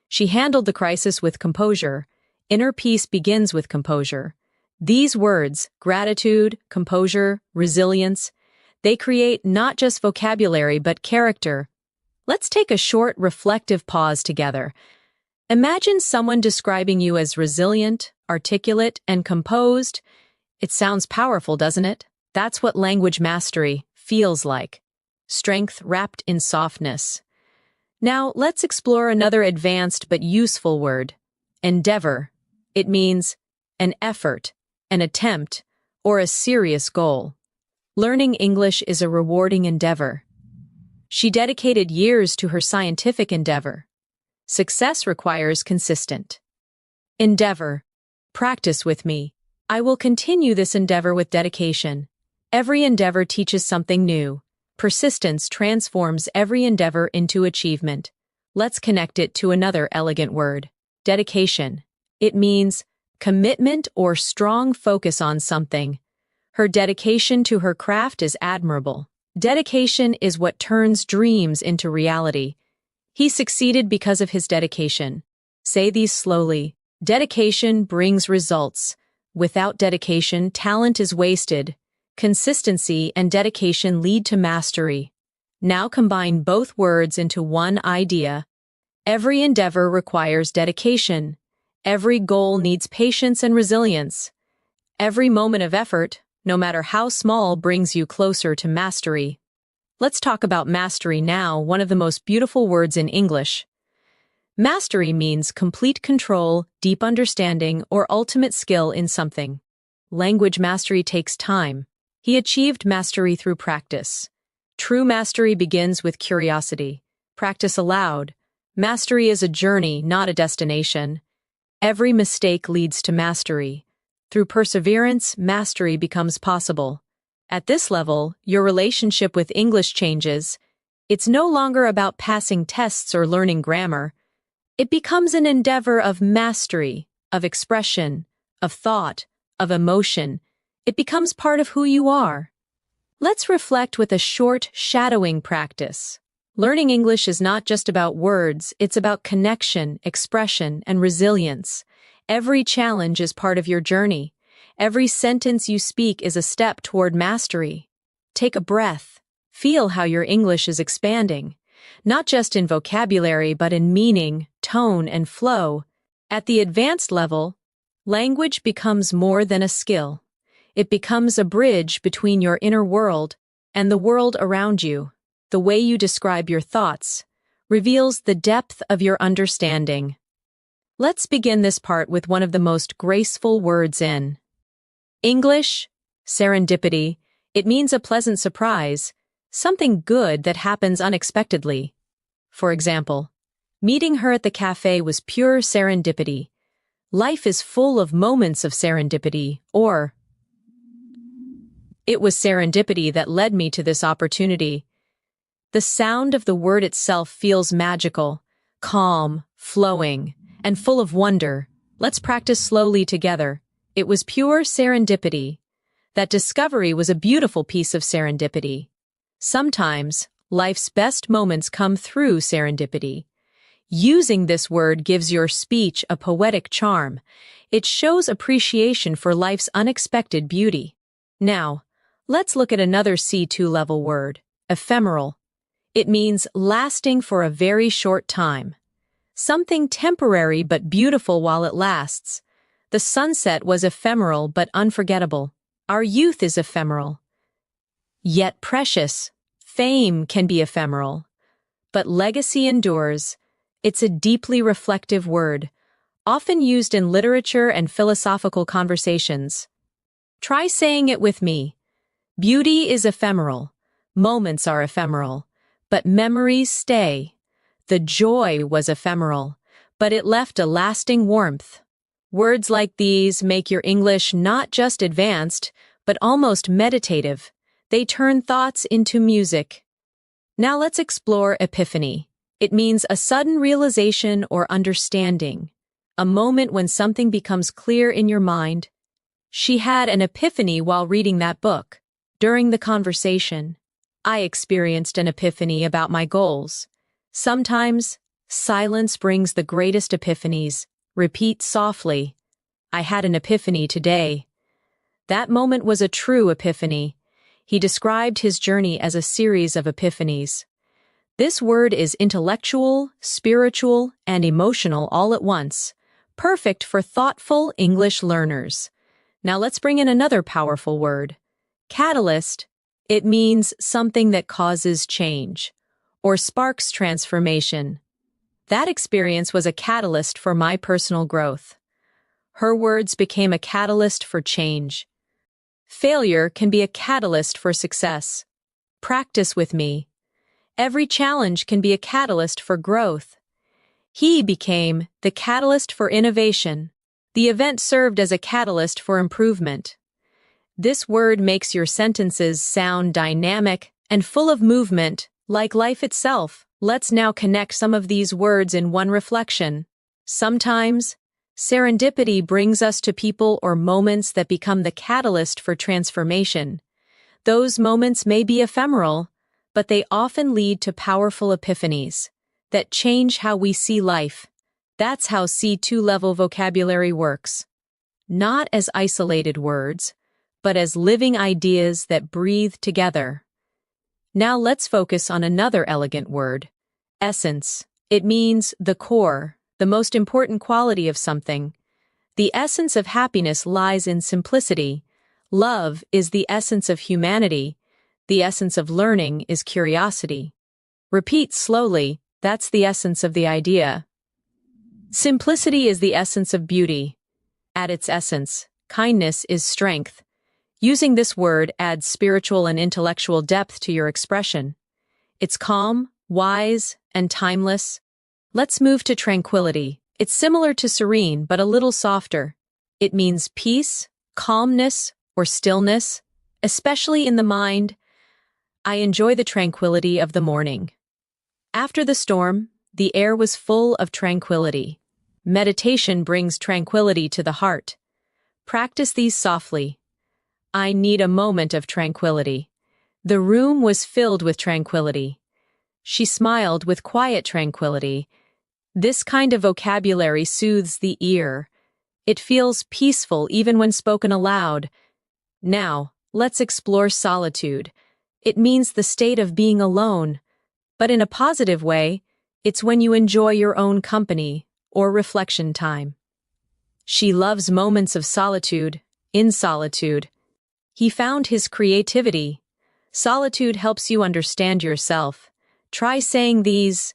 She handled the crisis with composure. Inner peace begins with composure. These words, gratitude, composure, resilience, they create not just vocabulary but character. Let's take a short, reflective pause together. Imagine someone describing you as resilient, articulate, and composed. It sounds powerful, doesn't it? That's what language mastery feels like. Strength wrapped in softness. Now, let's explore another advanced but useful word, endeavor. It means an effort, an attempt, or a serious goal. Learning English is a rewarding endeavor. She dedicated years to her scientific endeavor. Success requires consistent endeavor. Practice with me. I will continue this endeavor with dedication. Every endeavor teaches something new. Persistence transforms every endeavor into achievement. Let's connect it to another elegant word, dedication. It means commitment or strong focus on something. Her dedication to her craft is admirable. Dedication is what turns dreams into reality. He succeeded because of his dedication. Say these slowly. Dedication brings results. Without dedication, talent is wasted. Consistency and dedication lead to mastery. Now combine both words into one idea. Every endeavor requires dedication. Every goal needs patience and resilience. Every moment of effort, no matter how small, brings you closer to mastery. Let's talk about mastery now, one of the most beautiful words in English. Mastery means complete control, deep understanding, or ultimate skill in something. Language mastery takes time. He achieved mastery through practice. True mastery begins with curiosity. Practice aloud. Mastery is a journey, not a destination. Every mistake leads to mastery. Through perseverance, mastery becomes possible. At this level, your relationship with English changes. It's no longer about passing tests or learning grammar. It becomes an endeavor of mastery, of expression, of thought, of emotion. It becomes part of who you are. Let's reflect with a short shadowing practice. Learning English is not just about words, it's about connection, expression, and resilience. Every challenge is part of your journey. Every sentence you speak is a step toward mastery. Take a breath. Feel how your English is expanding, not just in vocabulary but in meaning, tone, and flow. At the advanced level, language becomes more than a skill. It becomes a bridge between your inner world and the world around you. The way you describe your thoughts reveals the depth of your understanding. Let's begin this part with one of the most graceful words in English, serendipity. It means a pleasant surprise, something good that happens unexpectedly. For example, meeting her at the cafe was pure serendipity. Life is full of moments of serendipity, or it was serendipity that led me to this opportunity. The sound of the word itself feels magical, calm, flowing, and full of wonder. Let's practice slowly together. It was pure serendipity. That discovery was a beautiful piece of serendipity. Sometimes, life's best moments come through serendipity. Using this word gives your speech a poetic charm. It shows appreciation for life's unexpected beauty. Now, let's look at another C2 level word, ephemeral. It means lasting for a very short time. Something temporary but beautiful while it lasts. The sunset was ephemeral but unforgettable. Our youth is ephemeral, yet precious. Fame can be ephemeral, but legacy endures. It's a deeply reflective word. often used in literature and philosophical conversations. Try saying it with me. Beauty is ephemeral. Moments are ephemeral. But memories stay. The joy was ephemeral, but it left a lasting warmth. Words like these make your English not just advanced, but almost meditative. They turn thoughts into music. Now let's explore epiphany. It means a sudden realization or understanding, a moment when something becomes clear in your mind. She had an epiphany while reading that book. During the conversation, I experienced an epiphany about my goals. Sometimes, silence brings the greatest epiphanies. Repeat softly. I had an epiphany today. That moment was a true epiphany. He described his journey as a series of epiphanies. This word is intellectual, spiritual, and emotional all at once, perfect for thoughtful English learners. Now let's bring in another powerful word. Catalyst. It means something that causes change, or sparks transformation. That experience was a catalyst for my personal growth. Her words became a catalyst for change. Failure can be a catalyst for success. Practice with me. Every challenge can be a catalyst for growth. He became the catalyst for innovation. The event served as a catalyst for improvement. This word makes your sentences sound dynamic and full of movement, like life itself. Let's now connect some of these words in one reflection. Sometimes, serendipity brings us to people or moments that become the catalyst for transformation. Those moments may be ephemeral, but they often lead to powerful epiphanies that change how we see life. That's how C2 level vocabulary works. Not as isolated words, but as living ideas that breathe together. Now let's focus on another elegant word, essence. It means the core, the most important quality of something. The essence of happiness lies in simplicity. Love is the essence of humanity. The essence of learning is curiosity. Repeat slowly, that's the essence of the idea. Simplicity is the essence of beauty. At its essence, kindness is strength. Using this word adds spiritual and intellectual depth to your expression. It's calm, wise, and timeless. Let's move to tranquility. It's similar to serene, but a little softer. It means peace, calmness, or stillness, especially in the mind. I enjoy the tranquility of the morning. After the storm, the air was full of tranquility. Meditation brings tranquility to the heart. Practice these softly. I need a moment of tranquility. The room was filled with tranquility. She smiled with quiet tranquility. This kind of vocabulary soothes the ear. It feels peaceful even when spoken aloud. Now, let's explore solitude. It means the state of being alone. But in a positive way, it's when you enjoy your own company or reflection time. She loves moments of solitude. In solitude, he found his creativity. Solitude helps you understand yourself. Try saying these.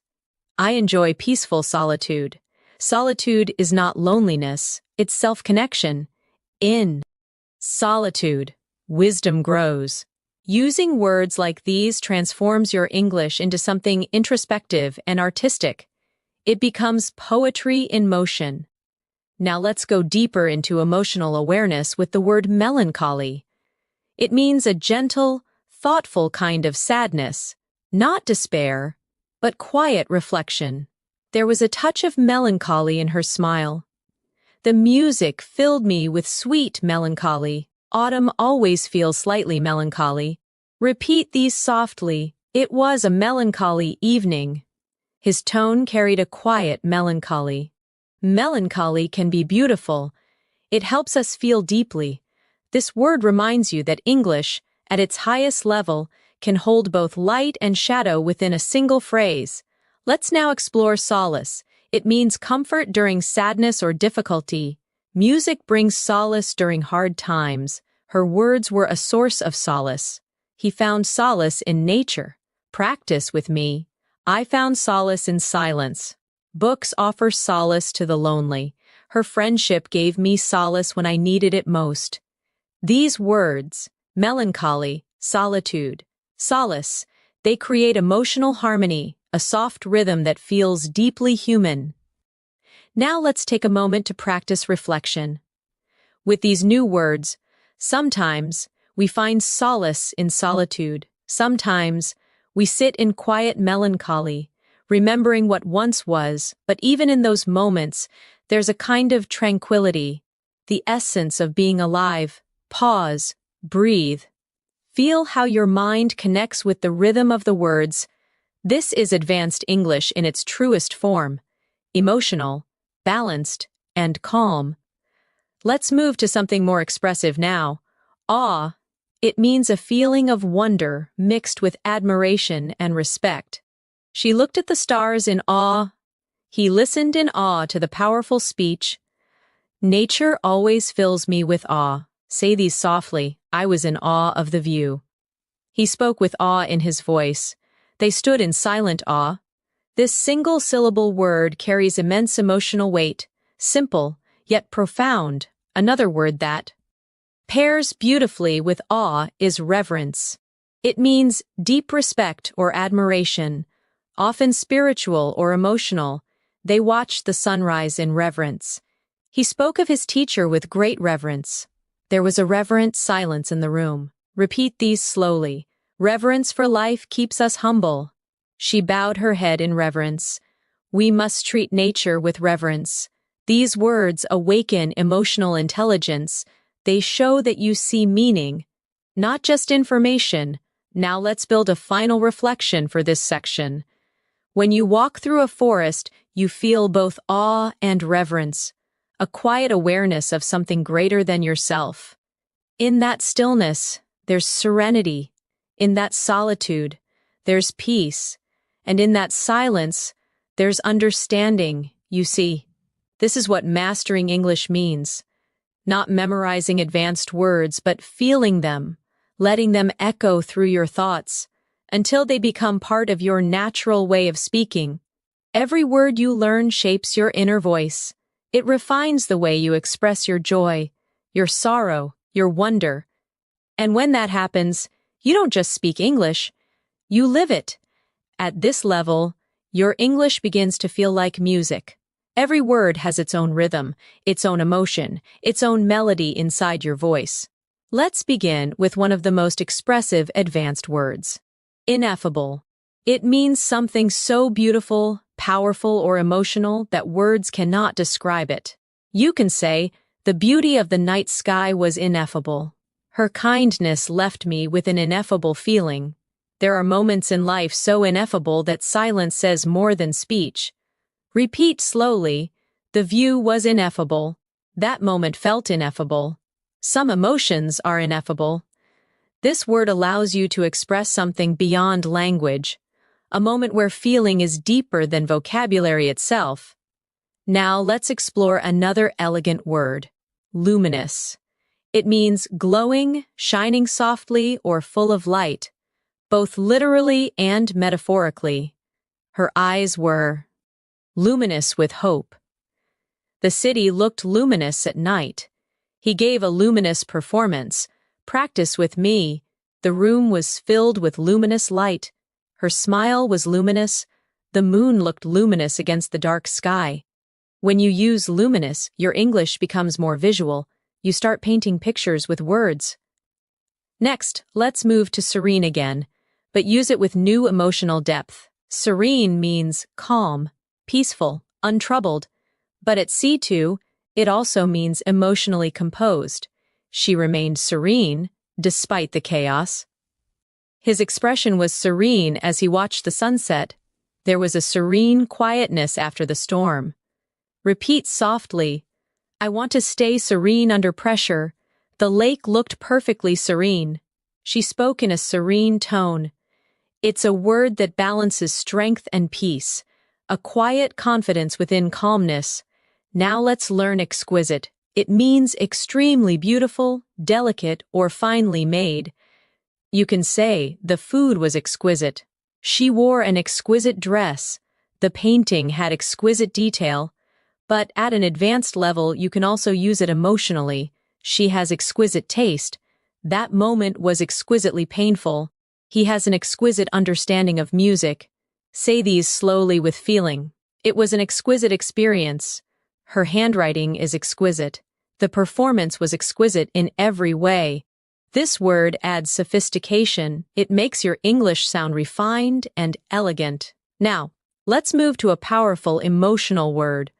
I enjoy peaceful solitude. Solitude is not loneliness, it's self-connection. In solitude, wisdom grows. Using words like these transforms your English into something introspective and artistic. It becomes poetry in motion. Now let's go deeper into emotional awareness with the word melancholy. It means a gentle, thoughtful kind of sadness, not despair, but quiet reflection. There was a touch of melancholy in her smile. The music filled me with sweet melancholy. Autumn always feels slightly melancholy. Repeat these softly. It was a melancholy evening. His tone carried a quiet melancholy. Melancholy can be beautiful. It helps us feel deeply. This word reminds you that English, at its highest level, can hold both light and shadow within a single phrase. Let's now explore solace. It means comfort during sadness or difficulty. Music brings solace during hard times. Her words were a source of solace. He found solace in nature. Practice with me. I found solace in silence. Books offer solace to the lonely. Her friendship gave me solace when I needed it most. These words, melancholy, solitude, solace, they create emotional harmony, a soft rhythm that feels deeply human. Now let's take a moment to practice reflection. With these new words, sometimes we find solace in solitude. Sometimes we sit in quiet melancholy, remembering what once was, but even in those moments, there's a kind of tranquility, the essence of being alive. Pause, breathe. Feel how your mind connects with the rhythm of the words. This is advanced English in its truest form, emotional, balanced, and calm. Let's move to something more expressive now. Awe. It means a feeling of wonder mixed with admiration and respect. She looked at the stars in awe. He listened in awe to the powerful speech. Nature always fills me with awe. Say these softly. I was in awe of the view. He spoke with awe in his voice. They stood in silent awe. This single-syllable word carries immense emotional weight, simple, yet profound. Another word that pairs beautifully with awe is reverence. It means deep respect or admiration, often spiritual or emotional. They watched the sunrise in reverence. He spoke of his teacher with great reverence. There was a reverent silence in the room. Repeat these slowly. Reverence for life keeps us humble. She bowed her head in reverence. We must treat nature with reverence. These words awaken emotional intelligence. They show that you see meaning, not just information. Now let's build a final reflection for this section. When you walk through a forest, you feel both awe and reverence, a quiet awareness of something greater than yourself. In that stillness, there's serenity. In that solitude, there's peace. And in that silence, there's understanding, you see. This is what mastering English means. Not memorizing advanced words, but feeling them, letting them echo through your thoughts, until they become part of your natural way of speaking. Every word you learn shapes your inner voice. It refines the way you express your joy, your sorrow, your wonder. And when that happens, you don't just speak English, you live it. At this level, your English begins to feel like music. Every word has its own rhythm, its own emotion, its own melody inside your voice. Let's begin with one of the most expressive advanced words. Ineffable. It means something so beautiful, powerful, or emotional that words cannot describe it. You can say, the beauty of the night sky was ineffable. Her kindness left me with an ineffable feeling. There are moments in life so ineffable that silence says more than speech. Repeat slowly, the view was ineffable. That moment felt ineffable. Some emotions are ineffable. This word allows you to express something beyond language, a moment where feeling is deeper than vocabulary itself. Now let's explore another elegant word, luminous. It means glowing, shining softly, or full of light, both literally and metaphorically. Her eyes were luminous with hope. The city looked luminous at night. He gave a luminous performance. Practice with me. The room was filled with luminous light. Her smile was luminous. The moon looked luminous against the dark sky. When you use luminous, your English becomes more visual. You start painting pictures with words. Next, let's move to serene again, but use it with new emotional depth. Serene means calm, peaceful, untroubled. But at C2, it also means emotionally composed. She remained serene, despite the chaos. His expression was serene as he watched the sunset. There was a serene quietness after the storm. Repeat softly, I want to stay serene under pressure. The lake looked perfectly serene. She spoke in a serene tone. It's a word that balances strength and peace, a quiet confidence within calmness. Now let's learn exquisite. It means extremely beautiful, delicate, or finely made. You can say, the food was exquisite. She wore an exquisite dress. The painting had exquisite detail. But at an advanced level, you can also use it emotionally. She has exquisite taste. That moment was exquisitely painful. He has an exquisite understanding of music. Say these slowly with feeling. It was an exquisite experience. Her handwriting is exquisite. The performance was exquisite in every way. This word adds sophistication. It makes your English sound refined and elegant. Now, let's move to a powerful emotional word.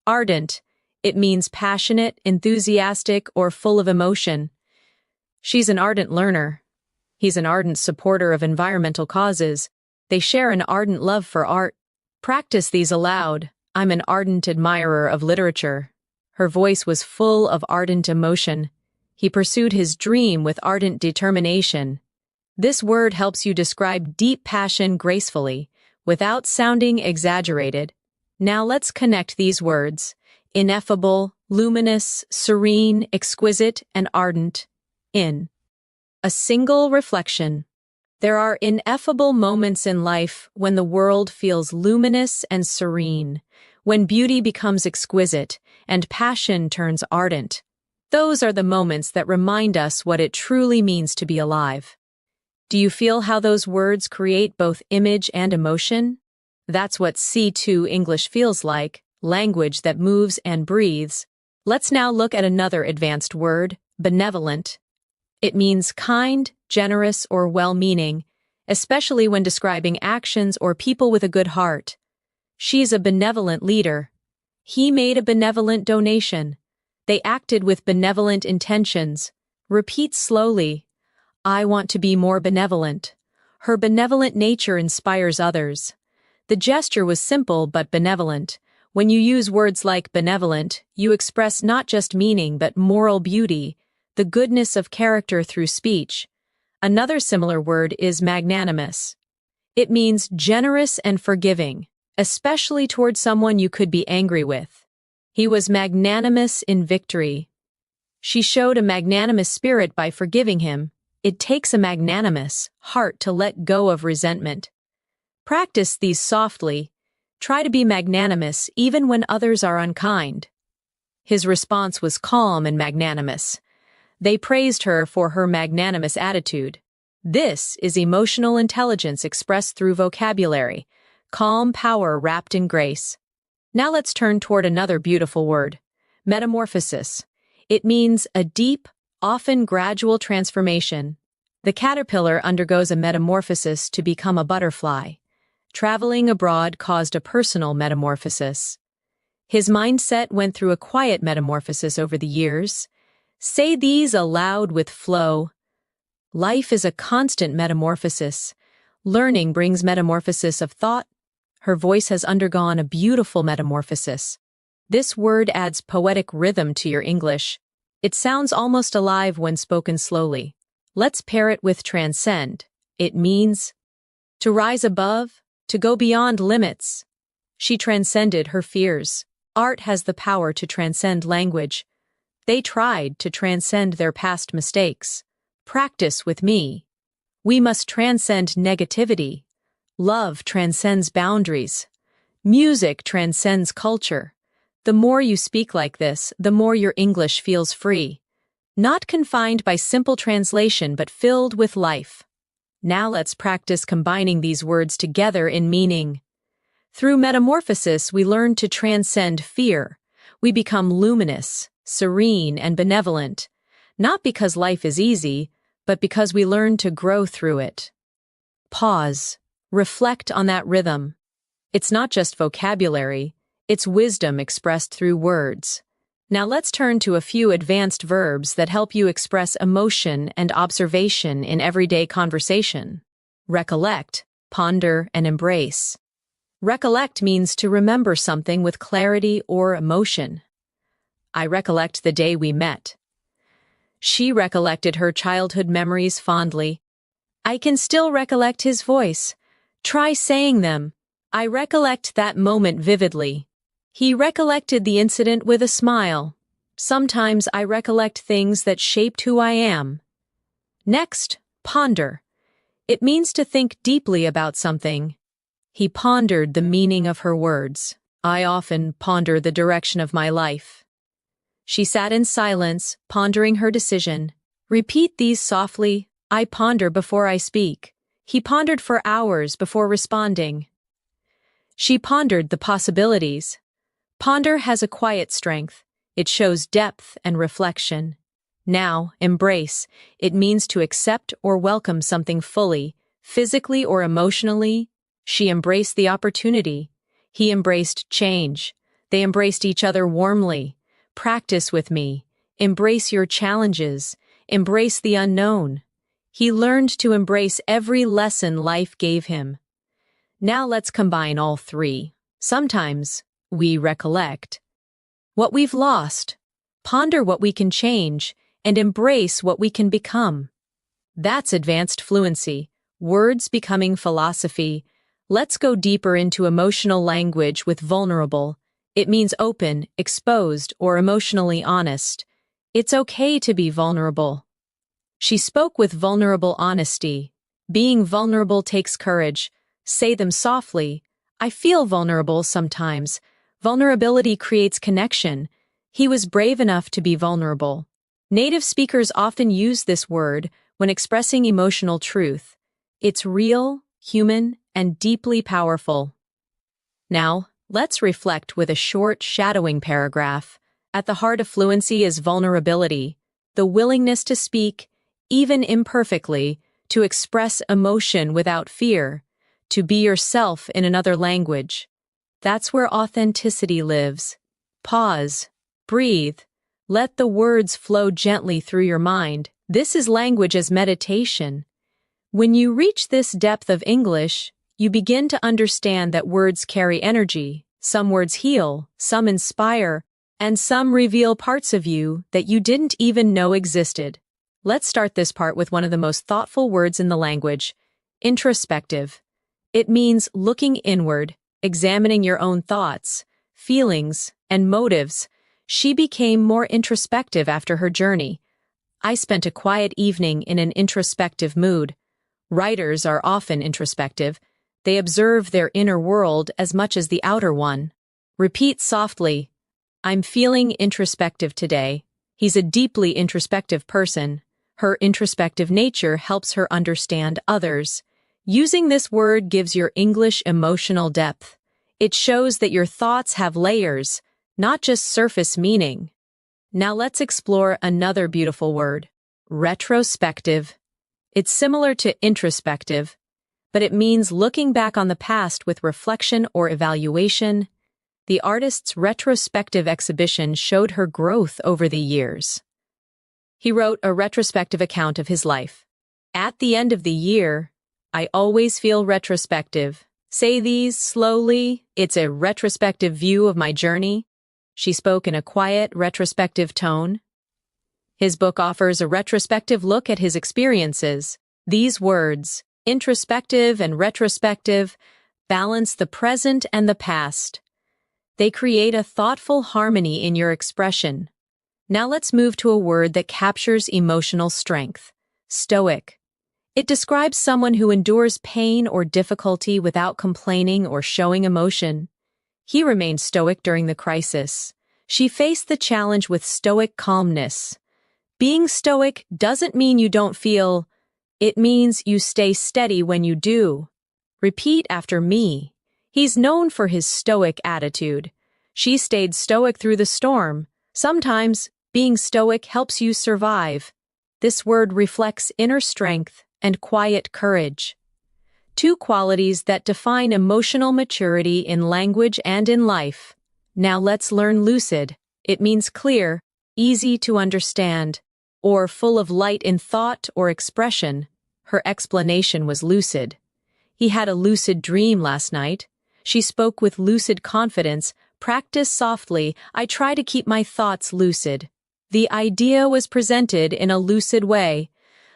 Ardent. It means passionate, enthusiastic, or full of emotion. She's an ardent learner. He's an ardent supporter of environmental causes. They share an ardent love for art. Practice these aloud. I'm an ardent admirer of literature. Her voice was full of ardent emotion. He pursued his dream with ardent determination. This word helps you describe deep passion gracefully, without sounding exaggerated. Now let's connect these words: ineffable, luminous, serene, exquisite, and ardent. In a single reflection. There are ineffable moments in life when the world feels luminous and serene, when beauty becomes exquisite and passion turns ardent. Those are the moments that remind us what it truly means to be alive. Do you feel how those words create both image and emotion? That's what C2 English feels like, language that moves and breathes. Let's now look at another advanced word, benevolent. It means kind, generous, or well-meaning, especially when describing actions or people with a good heart. She's a benevolent leader. He made a benevolent donation. They acted with benevolent intentions. Repeat slowly. I want to be more benevolent. Her benevolent nature inspires others. The gesture was simple but benevolent. When you use words like benevolent, you express not just meaning but moral beauty, the goodness of character through speech. Another similar word is magnanimous. It means generous and forgiving, especially toward someone you could be angry with. He was magnanimous in victory. She showed a magnanimous spirit by forgiving him. It takes a magnanimous heart to let go of resentment. Practice these softly. Try to be magnanimous even when others are unkind. His response was calm and magnanimous. They praised her for her magnanimous attitude. This is emotional intelligence expressed through vocabulary, calm power wrapped in grace. Now let's turn toward another beautiful word, metamorphosis. It means a deep, often gradual transformation. The caterpillar undergoes a metamorphosis to become a butterfly. Traveling abroad caused a personal metamorphosis. His mindset went through a quiet metamorphosis over the years. Say these aloud with flow. Life is a constant metamorphosis. Learning brings metamorphosis of thought. Her voice has undergone a beautiful metamorphosis. This word adds poetic rhythm to your English. It sounds almost alive when spoken slowly. Let's pair it with transcend. It means to rise above, to go beyond limits. She transcended her fears. Art has the power to transcend language. They tried to transcend their past mistakes. Practice with me. We must transcend negativity. Love transcends boundaries. Music transcends culture. The more you speak like this, the more your English feels free. Not confined by simple translation, but filled with life. Now let's practice combining these words together in meaning. Through metamorphosis, we learn to transcend fear. We become luminous, serene, and benevolent, not because life is easy, but because we learn to grow through it. Pause. Reflect on that rhythm. It's not just vocabulary, it's wisdom expressed through words. Now let's turn to a few advanced verbs that help you express emotion and observation in everyday conversation. Recollect, ponder, and embrace. Recollect means to remember something with clarity or emotion. I recollect the day we met. She recollected her childhood memories fondly. I can still recollect his voice. Try saying them. I recollect that moment vividly. He recollected the incident with a smile. Sometimes I recollect things that shaped who I am. Next, ponder. It means to think deeply about something. He pondered the meaning of her words. I often ponder the direction of my life. She sat in silence, pondering her decision. Repeat these softly. I ponder before I speak. He pondered for hours before responding. She pondered the possibilities. Ponder has a quiet strength. It shows depth and reflection. Now, embrace. It means to accept or welcome something fully, physically or emotionally. She embraced the opportunity. He embraced change. They embraced each other warmly. Practice with me. Embrace your challenges. Embrace the unknown. He learned to embrace every lesson life gave him. Now let's combine all three. Sometimes we recollect what we've lost, ponder what we can change, and embrace what we can become. That's advanced fluency, words becoming philosophy. Let's go deeper into emotional language with vulnerable. It means open, exposed, or emotionally honest. It's okay to be vulnerable. She spoke with vulnerable honesty. Being vulnerable takes courage. Say them softly. I feel vulnerable sometimes. Vulnerability creates connection. He was brave enough to be vulnerable. Native speakers often use this word when expressing emotional truth. It's real, human, and deeply powerful. Now, let's reflect with a short, shadowing paragraph. At the heart of fluency is vulnerability, the willingness to speak, even imperfectly, to express emotion without fear, to be yourself in another language. That's where authenticity lives. Pause. Breathe. Let the words flow gently through your mind. This is language as meditation. When you reach this depth of English, you begin to understand that words carry energy. Some words heal, some inspire, and some reveal parts of you that you didn't even know existed. Let's start this part with one of the most thoughtful words in the language, introspective. It means looking inward, examining your own thoughts, feelings, and motives. She became more introspective after her journey. I spent a quiet evening in an introspective mood. Writers are often introspective. They observe their inner world as much as the outer one. Repeat softly, I'm feeling introspective today. He's a deeply introspective person. Her introspective nature helps her understand others. Using this word gives your English emotional depth. It shows that your thoughts have layers, not just surface meaning. Now let's explore another beautiful word, retrospective. It's similar to introspective, but it means looking back on the past with reflection or evaluation. The artist's retrospective exhibition showed her growth over the years. He wrote a retrospective account of his life. At the end of the year, I always feel retrospective. Say these slowly. It's a retrospective view of my journey. She spoke in a quiet, retrospective tone. His book offers a retrospective look at his experiences. These words, introspective and retrospective, balance the present and the past. They create a thoughtful harmony in your expression. Now let's move to a word that captures emotional strength, stoic. It describes someone who endures pain or difficulty without complaining or showing emotion. He remained stoic during the crisis. She faced the challenge with stoic calmness. Being stoic doesn't mean you don't feel, it means you stay steady when you do. Repeat after me. He's known for his stoic attitude. She stayed stoic through the storm. Sometimes, being stoic helps you survive. This word reflects inner strength and quiet courage. Two qualities that define emotional maturity in language and in life. Now let's learn lucid. It means clear, easy to understand, or full of light in thought or expression. Her explanation was lucid. He had a lucid dream last night. She spoke with lucid confidence. Practice softly. I try to keep my thoughts lucid. The idea was presented in a lucid way.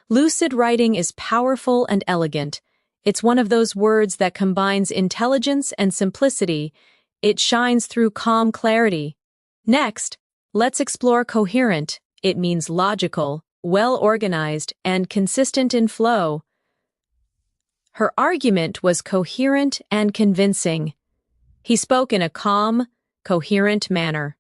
Lucid writing is powerful and elegant. It's one of those words that combines intelligence and simplicity. It shines through calm clarity. Next, let's explore coherent. It means logical, well-organized, and consistent in flow. Her argument was coherent and convincing. He spoke in a calm, coherent manner.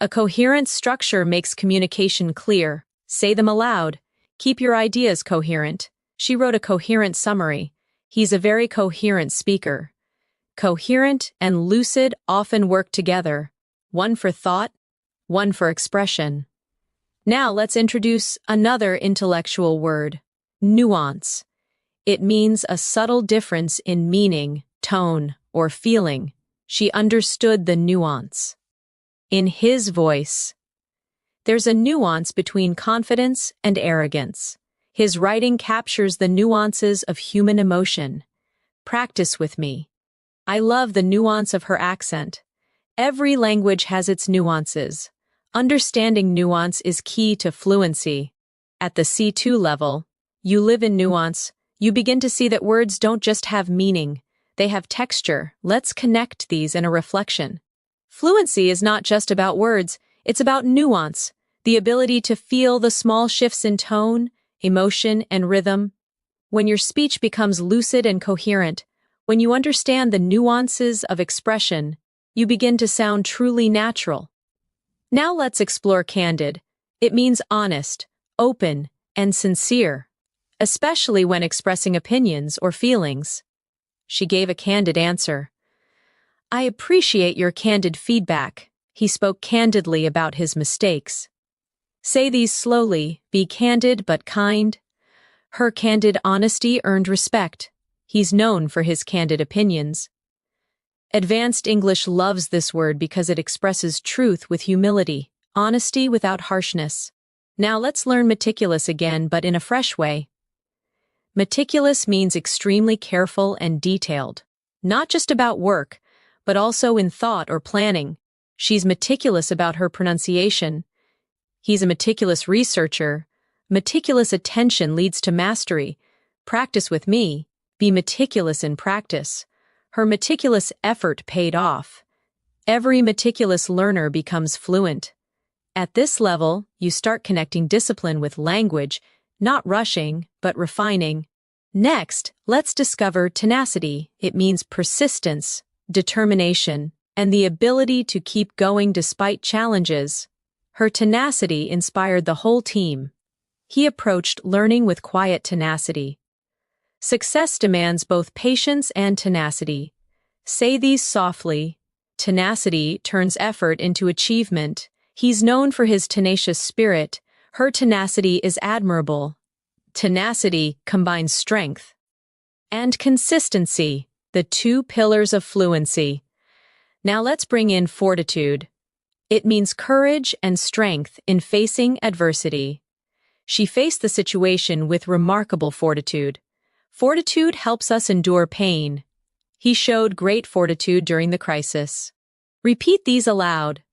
A coherent structure makes communication clear. Say them aloud. Keep your ideas coherent. She wrote a coherent summary. He's a very coherent speaker. Coherent and lucid often work together, one for thought, one for expression. Now let's introduce another intellectual word, nuance. It means a subtle difference in meaning, tone, or feeling. She understood the nuance. In his voice. There's a nuance between confidence and arrogance. His writing captures the nuances of human emotion. Practice with me. I love the nuance of her accent. Every language has its nuances. Understanding nuance is key to fluency. At the C2 level, you live in nuance. You begin to see that words don't just have meaning. They have texture. Let's connect these in a reflection. Fluency is not just about words, it's about nuance, the ability to feel the small shifts in tone, emotion, and rhythm. When your speech becomes lucid and coherent, when you understand the nuances of expression, you begin to sound truly natural. Now let's explore candid. It means honest, open, and sincere, especially when expressing opinions or feelings. She gave a candid answer. I appreciate your candid feedback. He spoke candidly about his mistakes. Say these slowly, be candid but kind. Her candid honesty earned respect. He's known for his candid opinions. Advanced English loves this word because it expresses truth with humility, honesty without harshness. Now let's learn meticulous again, but in a fresh way. Meticulous means extremely careful and detailed, not just about work, but also in thought or planning. She's meticulous about her pronunciation. He's a meticulous researcher. Meticulous attention leads to mastery. Practice with me. Be meticulous in practice. Her meticulous effort paid off. Every meticulous learner becomes fluent. At this level, you start connecting discipline with language, not rushing, but refining. Next, let's discover tenacity. It means persistence, determination, and the ability to keep going despite challenges. Her tenacity inspired the whole team. He approached learning with quiet tenacity. Success demands both patience and tenacity. Say these softly. Tenacity turns effort into achievement. He's known for his tenacious spirit. Her tenacity is admirable. Tenacity combines strength and consistency, the two pillars of fluency. Now let's bring in fortitude. It means courage and strength in facing adversity. She faced the situation with remarkable fortitude. Fortitude helps us endure pain. He showed great fortitude during the crisis. Repeat these aloud.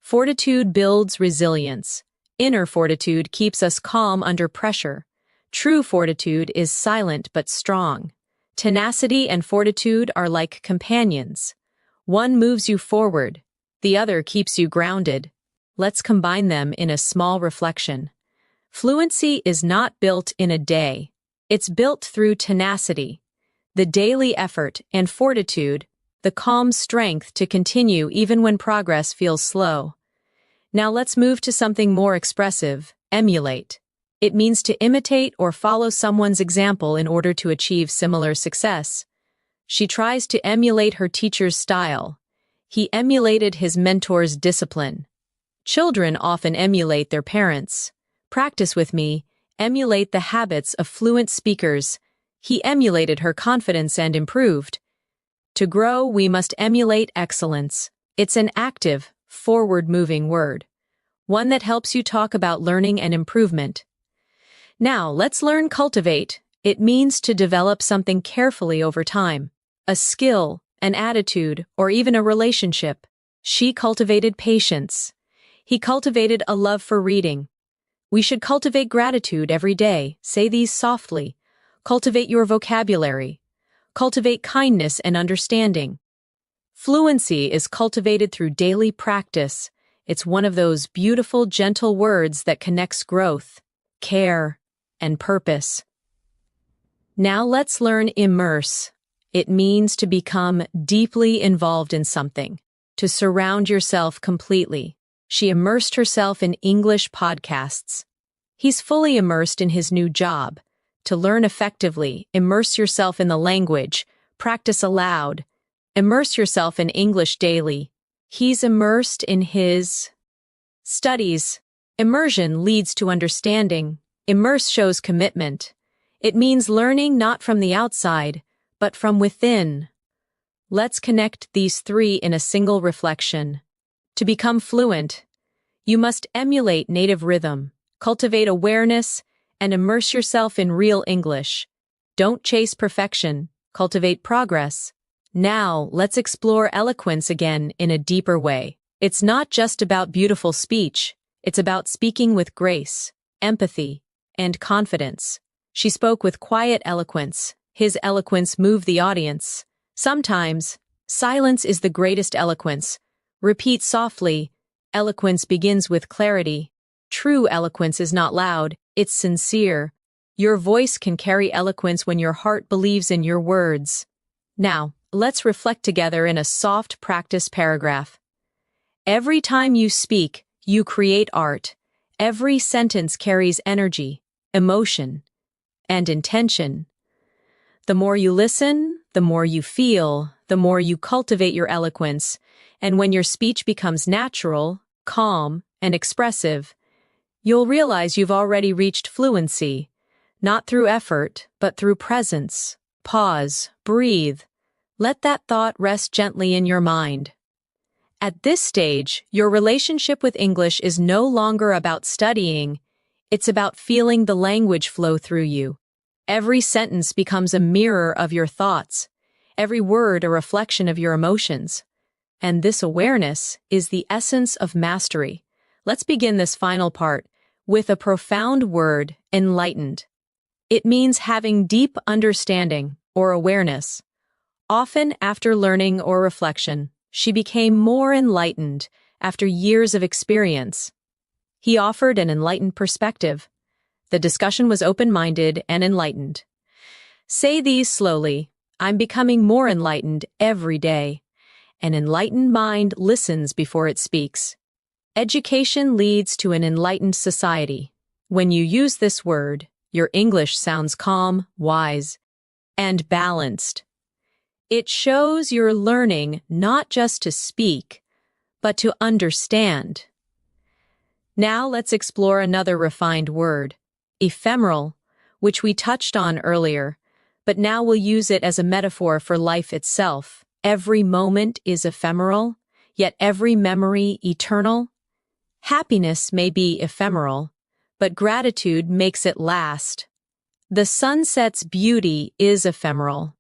Fortitude builds resilience. Inner fortitude keeps us calm under pressure. True fortitude is silent but strong. Tenacity and fortitude are like companions. One moves you forward, the other keeps you grounded. Let's combine them in a small reflection. Fluency is not built in a day. It's built through tenacity, the daily effort and fortitude, the calm strength to continue even when progress feels slow. Now let's move to something more expressive, emulate. It means to imitate or follow someone's example in order to achieve similar success. She tries to emulate her teacher's style. He emulated his mentor's discipline. Children often emulate their parents. Practice with me. Emulate the habits of fluent speakers. He emulated her confidence and improved. To grow, we must emulate excellence. It's an active, forward-moving word, one that helps you talk about learning and improvement. Now, let's learn cultivate. It means to develop something carefully over time, a skill, an attitude, or even a relationship. She cultivated patience. He cultivated a love for reading. We should cultivate gratitude every day. Say these softly. Cultivate your vocabulary. Cultivate kindness and understanding. Fluency is cultivated through daily practice. It's one of those beautiful, gentle words that connects growth, care, and purpose. Now let's learn immerse. It means to become deeply involved in something, to surround yourself completely. She immersed herself in English podcasts. He's fully immersed in his new job. To learn effectively, immerse yourself in the language, practice aloud, immerse yourself in English daily. He's immersed in his studies. Immersion leads to understanding. Immerse shows commitment. It means learning not from the outside, but from within. Let's connect these three in a single reflection. To become fluent, you must emulate native rhythm, cultivate awareness, and immerse yourself in real English. Don't chase perfection, cultivate progress. Now, let's explore eloquence again in a deeper way. It's not just about beautiful speech, it's about speaking with grace, empathy, and confidence. She spoke with quiet eloquence. His eloquence moved the audience. Sometimes, silence is the greatest eloquence. Repeat softly. Eloquence begins with clarity. True eloquence is not loud, it's sincere. Your voice can carry eloquence when your heart believes in your words. Now, let's reflect together in a soft practice paragraph. Every time you speak, you create art. Every sentence carries energy, emotion, and intention. The more you listen, the more you feel, the more you cultivate your eloquence, and when your speech becomes natural, calm, and expressive, you'll realize you've already reached fluency, not through effort, but through presence. Pause, breathe. Let that thought rest gently in your mind. At this stage, your relationship with English is no longer about studying, it's about feeling the language flow through you. Every sentence becomes a mirror of your thoughts, every word a reflection of your emotions. And this awareness is the essence of mastery. Let's begin this final part with a profound word, enlightened. It means having deep understanding or awareness. Often after learning or reflection, she became more enlightened after years of experience. He offered an enlightened perspective. The discussion was open-minded and enlightened. Say these slowly. I'm becoming more enlightened every day. An enlightened mind listens before it speaks. Education leads to an enlightened society. When you use this word, your English sounds calm, wise, and balanced. It shows you're learning not just to speak, but to understand. Now let's explore another refined word, ephemeral, which we touched on earlier, but now we'll use it as a metaphor for life itself. Every moment is ephemeral, yet every memory eternal. Happiness may be ephemeral, but gratitude makes it last. The sunset's beauty is ephemeral,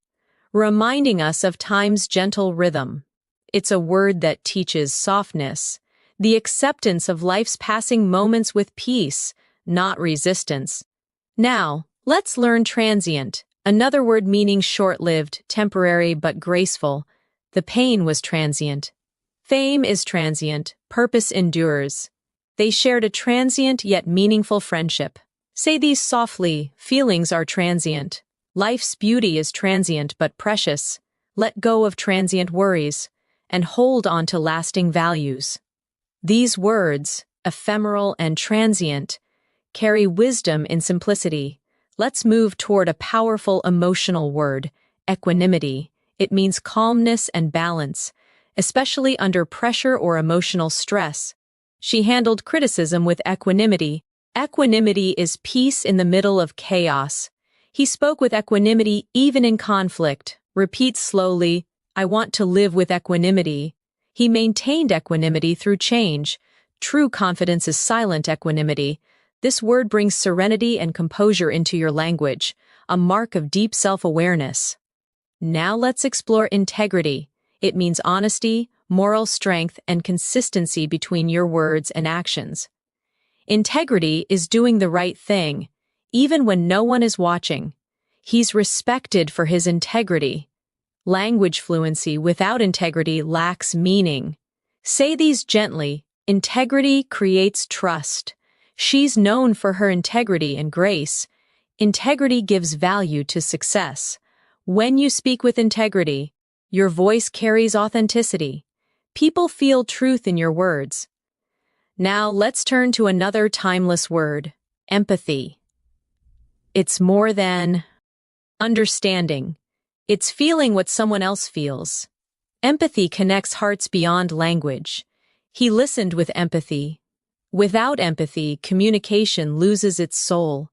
reminding us of time's gentle rhythm. It's a word that teaches softness, the acceptance of life's passing moments with peace, not resistance. Now, let's learn transient, another word meaning short-lived, temporary but graceful. The pain was transient. Fame is transient, purpose endures. They shared a transient yet meaningful friendship. Say these softly, feelings are transient. Life's beauty is transient but precious. Let go of transient worries and hold on to lasting values. These words, ephemeral and transient, carry wisdom in simplicity. Let's move toward a powerful emotional word, equanimity. It means calmness and balance, especially under pressure or emotional stress. She handled criticism with equanimity. Equanimity is peace in the middle of chaos. He spoke with equanimity even in conflict. Repeat slowly, I want to live with equanimity. He maintained equanimity through change. True confidence is silent equanimity. This word brings serenity and composure into your language, a mark of deep self-awareness. Now let's explore integrity. It means honesty, moral strength, and consistency between your words and actions. Integrity is doing the right thing, even when no one is watching. He's respected for his integrity. Language fluency without integrity lacks meaning. Say these gently. Integrity creates trust. She's known for her integrity and grace. Integrity gives value to success. When you speak with integrity, your voice carries authenticity. People feel truth in your words. Now let's turn to another timeless word, empathy. It's more than understanding. It's feeling what someone else feels. Empathy connects hearts beyond language. He listened with empathy. Without empathy, communication loses its soul.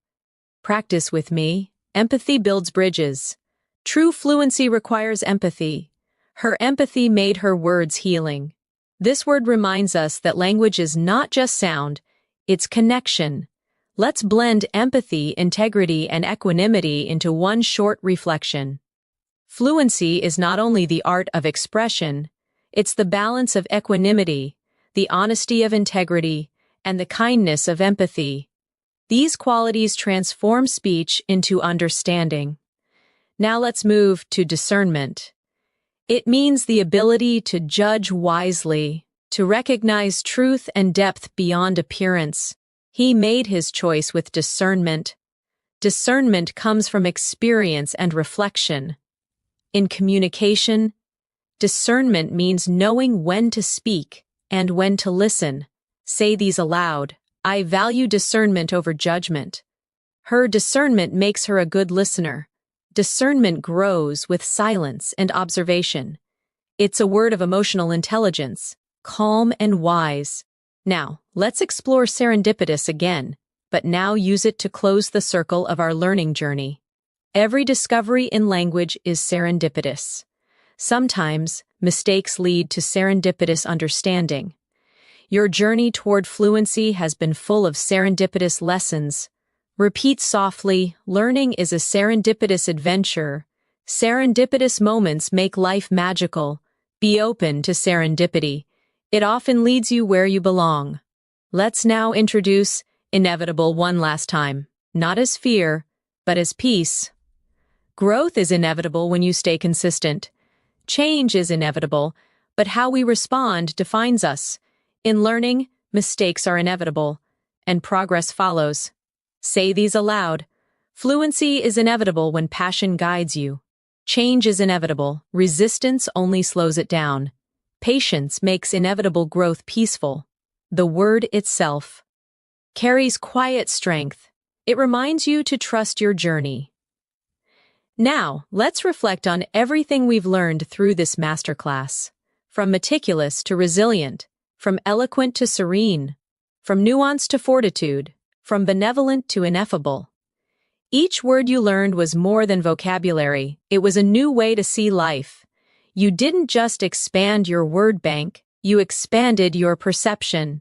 Practice with me. Empathy builds bridges. True fluency requires empathy. Her empathy made her words healing. This word reminds us that language is not just sound, it's connection. Let's blend empathy, integrity, and equanimity into one short reflection. Fluency is not only the art of expression, it's the balance of equanimity, the honesty of integrity, and the kindness of empathy. These qualities transform speech into understanding. Now let's move to discernment. It means the ability to judge wisely, to recognize truth and depth beyond appearance. He made his choice with discernment. Discernment comes from experience and reflection. In communication, discernment means knowing when to speak and when to listen. Say these aloud. I value discernment over judgment. Her discernment makes her a good listener. Discernment grows with silence and observation. It's a word of emotional intelligence, calm and wise. Now, let's explore serendipitous again, but now use it to close the circle of our learning journey. Every discovery in language is serendipitous. Sometimes, mistakes lead to serendipitous understanding. Your journey toward fluency has been full of serendipitous lessons. Repeat softly, learning is a serendipitous adventure. Serendipitous moments make life magical. Be open to serendipity. It often leads you where you belong. Let's now introduce inevitable one last time, not as fear, but as peace. Growth is inevitable when you stay consistent. Change is inevitable, but how we respond defines us. In learning, mistakes are inevitable, and progress follows. Say these aloud. Fluency is inevitable when passion guides you. Change is inevitable. Resistance only slows it down. Patience makes inevitable growth peaceful. The word itself carries quiet strength. It reminds you to trust your journey. Now, let's reflect on everything we've learned through this masterclass. From meticulous to resilient, from eloquent to serene, from nuance to fortitude, from benevolent to ineffable. Each word you learned was more than vocabulary. It was a new way to see life. You didn't just expand your word bank, you expanded your perception,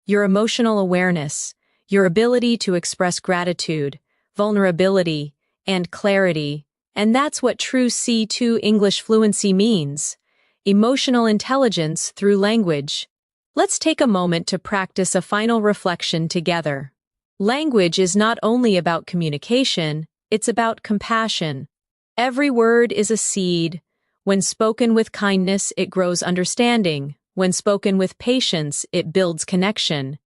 your emotional awareness, your ability to express gratitude, vulnerability, and clarity. And that's what true C2 English fluency means. Emotional intelligence through language. Let's take a moment to practice a final reflection together. Language is not only about communication, it's about compassion. Every word is a seed. When spoken with kindness, it grows understanding. When spoken with patience, it builds connection.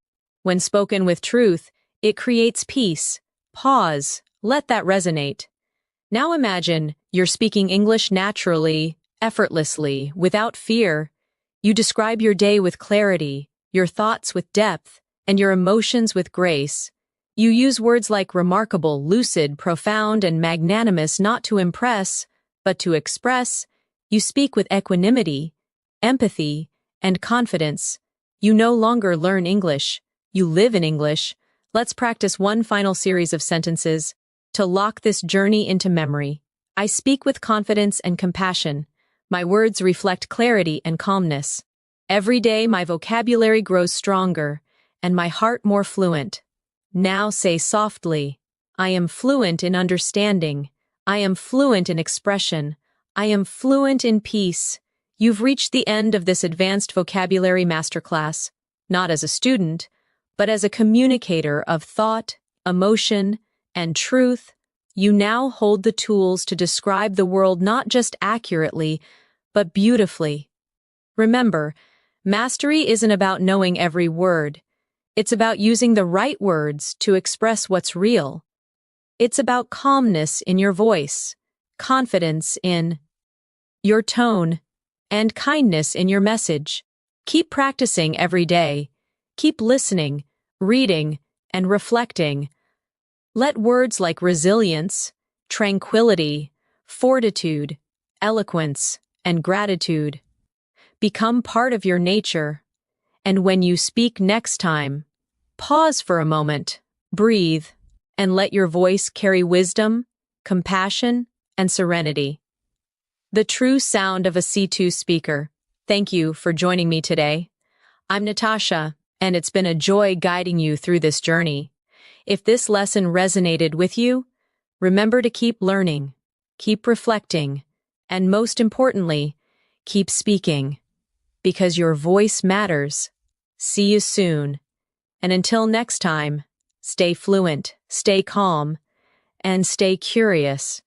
When spoken with truth, it creates peace. Pause. Let that resonate. Now imagine you're speaking English naturally, effortlessly, without fear. You describe your day with clarity, your thoughts with depth, and your emotions with grace. You use words like remarkable, lucid, profound, and magnanimous not to impress, but to express. You speak with equanimity, empathy, and confidence. You no longer learn English. You live in English. Let's practice one final series of sentences to lock this journey into memory. I speak with confidence and compassion. My words reflect clarity and calmness. Every day my vocabulary grows stronger, and my heart more fluent. Now say softly, I am fluent in understanding. I am fluent in expression. I am fluent in peace. You've reached the end of this advanced vocabulary masterclass, not as a student, but as a communicator of thought, emotion, and truth. You now hold the tools to describe the world not just accurately, but beautifully. Remember, mastery isn't about knowing every word. It's about using the right words to express what's real. It's about calmness in your voice, confidence in your tone, and kindness in your message. Keep practicing every day. Keep listening, reading, and reflecting. Let words like resilience, tranquility, fortitude, eloquence, and gratitude become part of your nature. And when you speak next time, pause for a moment, breathe, and let your voice carry wisdom, compassion, and serenity. The true sound of a C2 speaker. Thank you for joining me today. I'm Natasha, and it's been a joy guiding you through this journey. If this lesson resonated with you, remember to keep learning, keep reflecting, and most importantly, keep speaking, because your voice matters. See you soon. And until next time, stay fluent, stay calm, and stay curious.